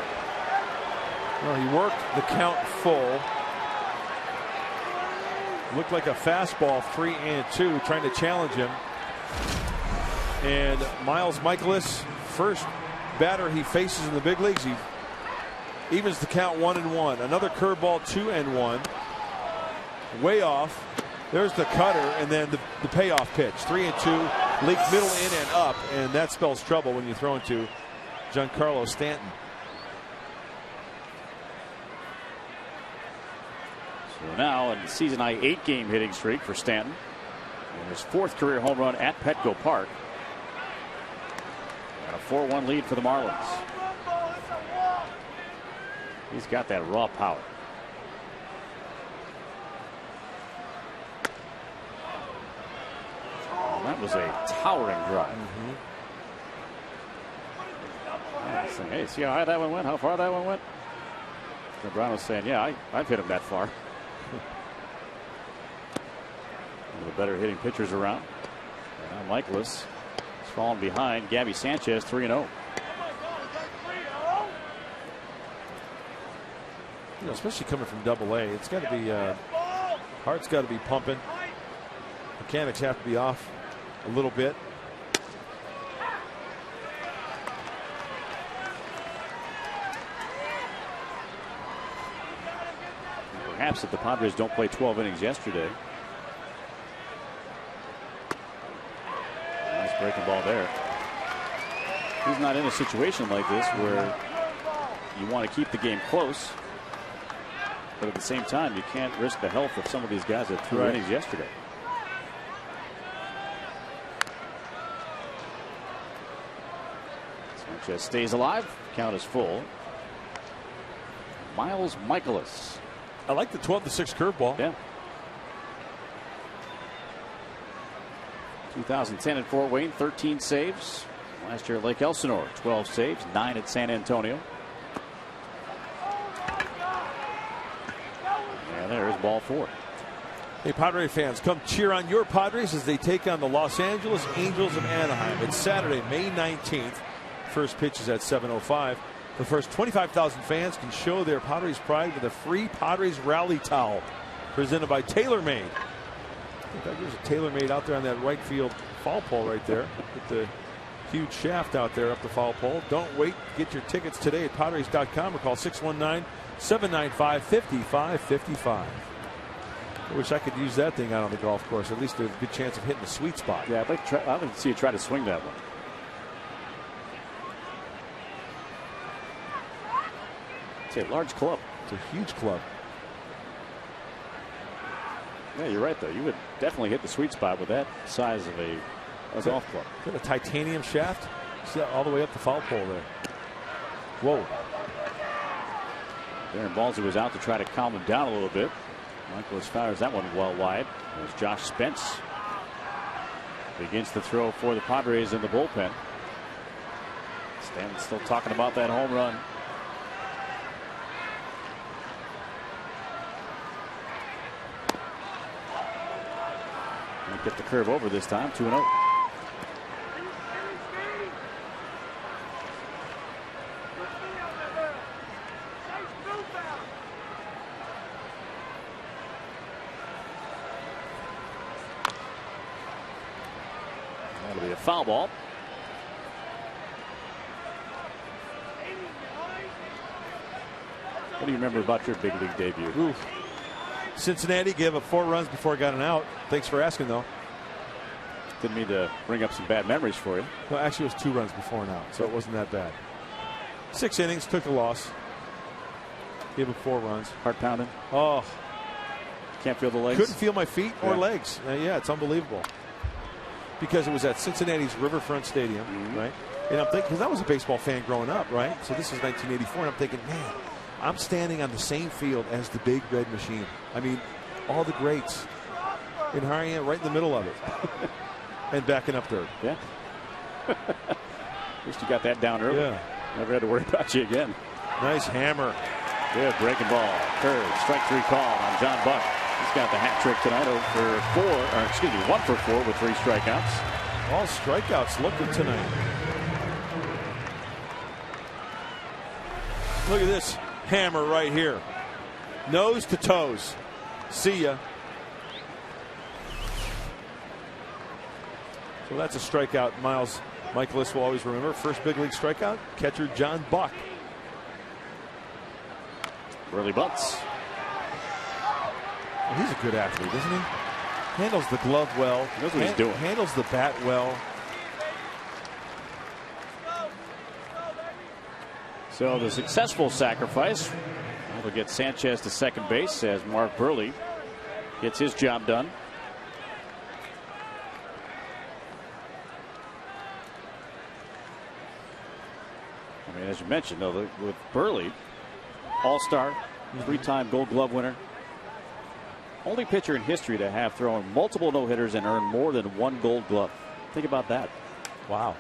S4: Well, he worked the count full. Looked like a fastball, 3-2, trying to challenge him. And Miles Mikolas, first batter he faces in the big leagues, he evens the count 1-1. Another curveball, 2-1. Way off. There's the cutter, and then the payoff pitch, 3-2, leak middle, in and up, and that spells trouble when you throw into Giancarlo Stanton.
S8: So now in season high 8-game hitting streak for Stanton. And his 4th career home run at Petco Park. And a 4-1 lead for the Marlins. He's got that raw power. Well, that was a towering drive. Saying, hey, see how high that one went? How far that one went? And Brown was saying, yeah, I've hit him that far. One of the better hitting pitchers around. And now Mikolas has fallen behind Gabby Sanchez, 3-0.
S4: You know, especially coming from Double-A, it's got to be heart's got to be pumping. Mechanics have to be off a little bit.
S8: Perhaps if the Padres don't play 12 innings yesterday. Nice breaking ball there. He's not in a situation like this where you want to keep the game close, but at the same time you can't risk the health of some of these guys that threw innings yesterday. Sanchez stays alive. Count is full. Miles Mikolas.
S4: I like the 12-6 curveball.
S8: Yeah. 2010 at Fort Wayne, 13 saves. Last year at Lake Elsinore, 12 saves, 9 at San Antonio. And there's ball 4.
S4: Hey, Padre fans, come cheer on your Padres as they take on the Los Angeles Angels of Anaheim. It's Saturday, May 19th. First pitch is at 7:05. The first 25,000 fans can show their Padres pride with a free Padres rally towel presented by TaylorMade. In fact, there's a TaylorMade out there on that right field foul pole right there with the huge shaft out there up the foul pole. Don't wait. Get your tickets today at Padres.com or call 619-795-5555. I wish I could use that thing out on the golf course. At least there's a good chance of hitting the sweet spot.
S8: Yeah, I'd like to see you try to swing that one. It's a large club.
S4: It's a huge club.
S8: Yeah, you're right, though. You would definitely hit the sweet spot with that size of a golf club.
S4: Is that a titanium shaft? See that all the way up the foul pole there. Whoa.
S8: Darren Ballsy was out to try to calm him down a little bit. Michaelis fires that one well wide. There's Josh Spence. Begins to throw for the Padres in the bullpen. Stanton still talking about that home run. Might get the curve over this time. 2-0. That'll be a foul ball. What do you remember about your big league debut?
S4: Ooh. Cincinnati gave up 4 runs before it got an out. Thanks for asking, though.
S8: Didn't mean to bring up some bad memories for you.
S4: No, actually, it was 2 runs before an out, so it wasn't that bad. 6 innings, took a loss. Gave up 4 runs.
S8: Heart pounding.
S4: Oh.
S8: Can't feel the legs.
S4: Couldn't feel my feet or legs. Yeah, it's unbelievable. Because it was at Cincinnati's Riverfront Stadium, right? And I'm thinking, because I was a baseball fan growing up, right? So this is 1984, and I'm thinking, man, I'm standing on the same field as the Big Red Machine. I mean, all the greats. And here I am right in the middle of it. And backing up third.
S8: Yeah. At least you got that down early.
S4: Yeah.
S8: Never had to worry about you again.
S4: Nice hammer.
S8: Good breaking ball. Curve. Strike 3 call on John Buck. He's got the hat trick tonight, 1 for 4 with 3 strikeouts.
S4: All strikeouts looking tonight. Look at this hammer right here. Nose to toes. See ya. So that's a strikeout Michaelis will always remember. First big league strikeout, catcher John Buck.
S8: Early bunts.
S4: Well, he's a good athlete, isn't he? Handles the glove well.
S8: He knows what he's doing.
S4: Handles the bat well.
S8: So the successful sacrifice will get Sanchez to second base as Mark Burley gets his job done. I mean, as you mentioned, though, with Burley, all-star, 3-time Gold Glove winner. Only pitcher in history to have thrown multiple no-hitters and earned more than 1 Gold Glove. Think about that.
S4: Wow.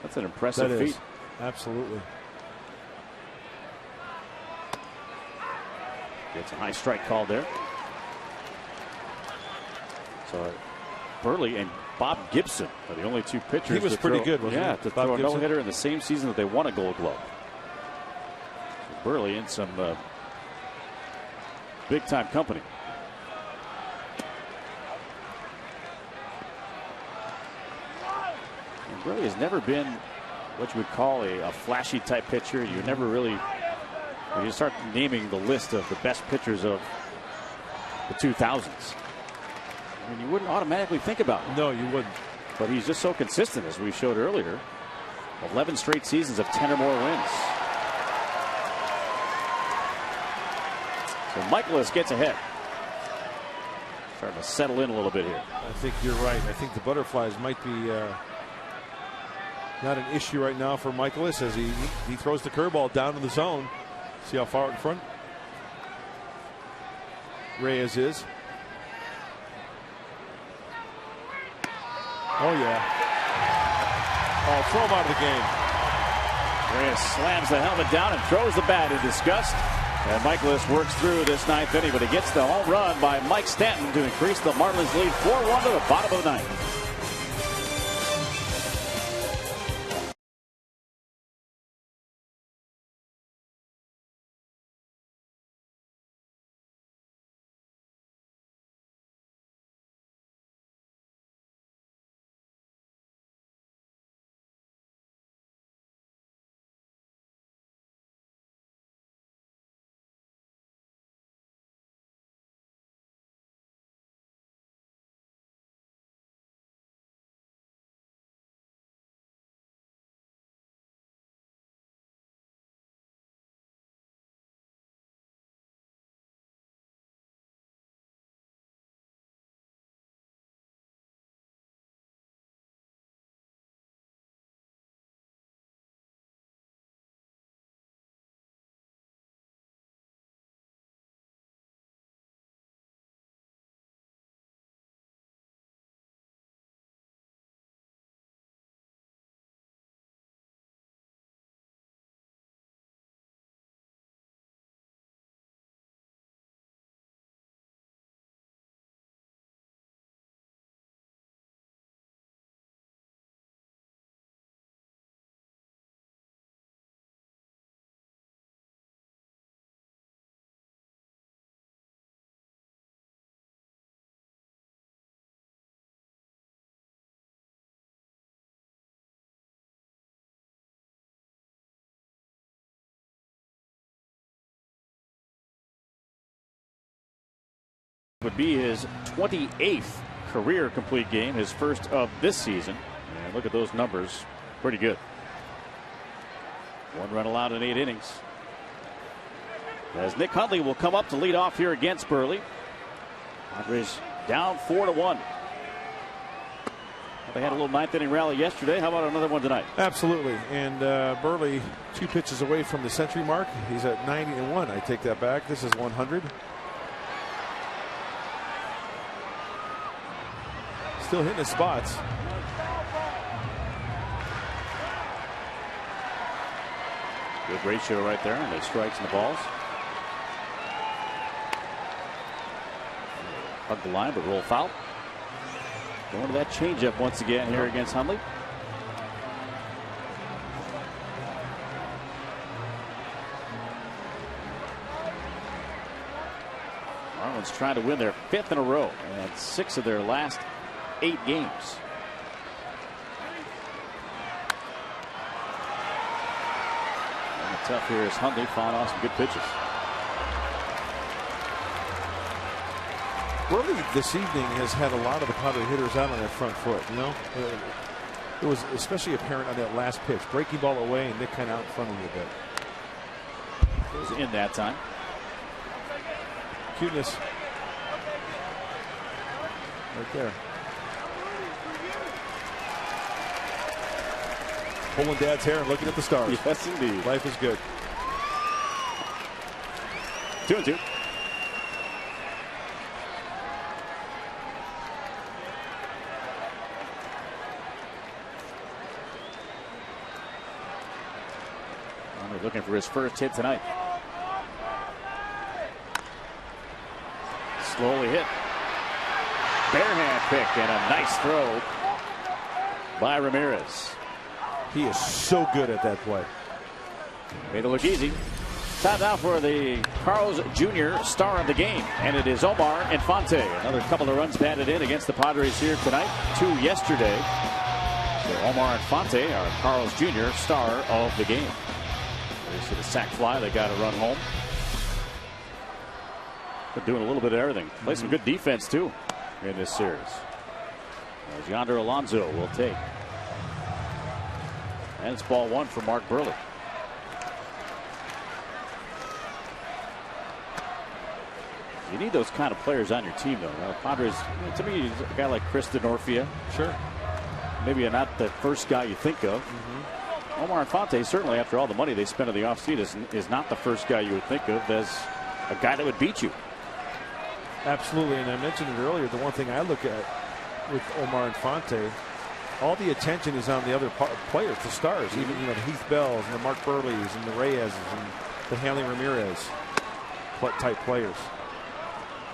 S8: That's an impressive feat.
S4: Absolutely.
S8: Gets a high strike called there. So Burley and Bob Gibson are the only 2 pitchers.
S4: He was pretty good, wasn't he?
S8: Yeah, to throw a no-hitter in the same season that they won a Gold Glove. So Burley in some big-time company. And Burley has never been what you would call a flashy type pitcher. You never really, when you start naming the list of the best pitchers of the 2000s, I mean, you wouldn't automatically think about him.
S4: No, you wouldn't.
S8: But he's just so consistent, as we showed earlier. 11 straight seasons of 10 or more wins. So Michaelis gets ahead. Starting to settle in a little bit here.
S4: I think you're right. I think the butterflies might be not an issue right now for Michaelis as he throws the curveball down in the zone. See how far in front Reyes is. Oh, yeah. Oh, throw him out of the game.
S8: Reyes slams the helmet down and throws the bat in disgust. And Michaelis works through this ninth inning, but he gets the home run by Mike Stanton to increase the Marlins lead 4-1 to the bottom of the ninth. Would be his 28th career complete game, his first of this season. And look at those numbers, pretty good. 1 run allowed in 8 innings. As Nick Hundley will come up to lead off here against Burley. Padres down 4-1. They had a little ninth inning rally yesterday. How about another one tonight?
S4: Absolutely. And Burley 2 pitches away from the century mark. He's at 90-1. I take that back. This is 100. Still hitting his spots.
S8: Good ratio right there on the strikes and the balls. Hug the line, but roll foul. Going to that changeup once again here against Hundley. Marlins trying to win their 5th in a row and 6 of their last 8 games. And tough here is Hundley fought off some good pitches.
S4: Burley this evening has had a lot of the Padre hitters out on their front foot. You know, it was especially apparent on that last pitch, breaking ball away, and Nick kind of out in front of you a bit.
S8: It was in that time.
S4: Cuteness right there. Pulling Dad's hair and looking at the stars.
S8: Yes, indeed.
S4: Life is good.
S8: 2-2. Looking for his first hit tonight. Slowly hit. Bare hand pick and a nice throw by Ramirez.
S4: He is so good at that play.
S8: Made it look easy. Time now for the Carl's Jr. star of the game, and it is Omar Infante. Another couple of runs batted in against the Padres here tonight. 2 yesterday. So Omar Infante, our Carl's Jr. star of the game. They see the sac fly. They got to run home. They're doing a little bit of everything. Play some good defense too in this series. As Yonder Alonso will take. And it's ball 1 for Mark Burley. You need those kind of players on your team, though. Now, Padres, to me, a guy like Chris DeNorfia.
S4: Sure.
S8: Maybe not the first guy you think of. Omar Infante, certainly after all the money they spent in the offseason, is not the first guy you would think of as a guy that would beat you.
S4: Absolutely, and I mentioned it earlier. The one thing I look at with Omar Infante all the attention is on the other players, the stars, even the Heath Bells and the Mark Burleys and the Reyes and the Hanley Ramirez type players.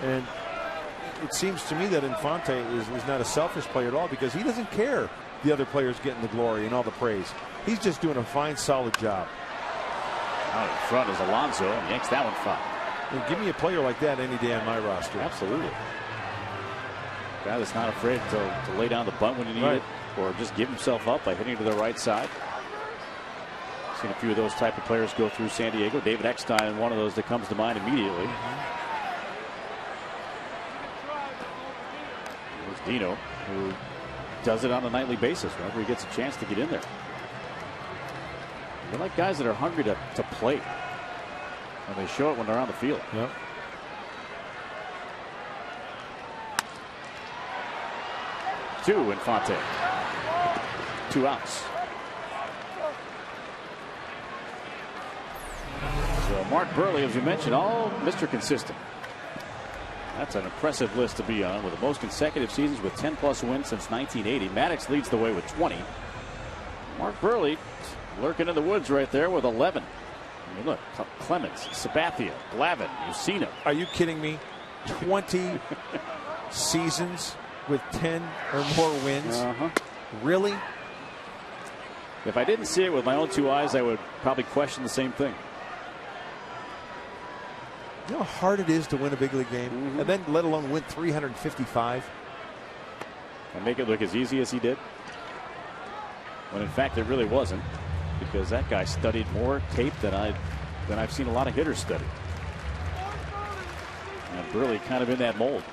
S4: And it seems to me that Infante is not a selfish player at all, because he doesn't care the other players getting the glory and all the praise. He's just doing a fine, solid job.
S8: Out in front is Alonso, and yanks that one foul.
S4: And give me a player like that any day on my roster.
S8: Absolutely. Guy that's not afraid to lay down the bunt when you need it, or just give himself up by hitting to the right side. Seen a few of those type of players go through San Diego. David Eckstein, one of those that comes to mind immediately. There's Dino, who does it on a nightly basis whenever he gets a chance to get in there. They're like guys that are hungry to play, and they show it when they're on the field.
S4: Yep.
S8: Two, Infante. 2 outs. So Mark Burley, as you mentioned, all Mr. Consistent. That's an impressive list to be on, with the most consecutive seasons with 10+ wins since 1980. Maddox leads the way with 20. Mark Burley lurking in the woods right there with 11. I mean, look, Clemens, Sabathia, Glavine, Usina.
S4: Are you kidding me? 20 seasons with 10 or more wins? Really?
S8: If I didn't see it with my own 2 eyes, I would probably question the same thing.
S4: You know how hard it is to win a big league game, and then let alone win 355?
S8: And make it look as easy as he did, when in fact it really wasn't, because that guy studied more tape than I've seen a lot of hitters study. And Burley kind of in that mold.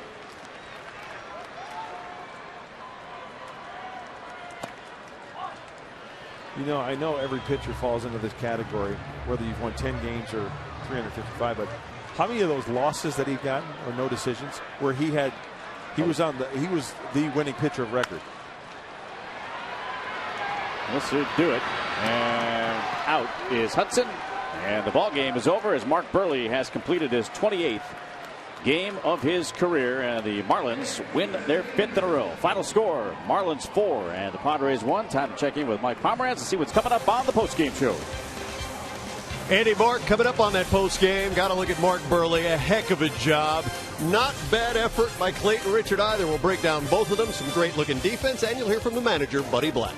S4: You know, I know every pitcher falls into this category, whether you've won 10 games or 355, but how many of those losses that he got, or no decisions, where he was the winning pitcher of record?
S8: Let's do it. And out is Hudson. And the ball game is over as Mark Burley has completed his 28th game of his career, and the Marlins win their 5th in a row. Final score, Marlins 4 and the Padres 1. Time to check in with Mike Pomeranz to see what's coming up on the postgame show.
S9: Andy Mark coming up on that postgame. Got to look at Mark Burley. A heck of a job. Not bad effort by Clayton Richard either. We'll break down both of them. Some great looking defense, and you'll hear from the manager, Buddy Black.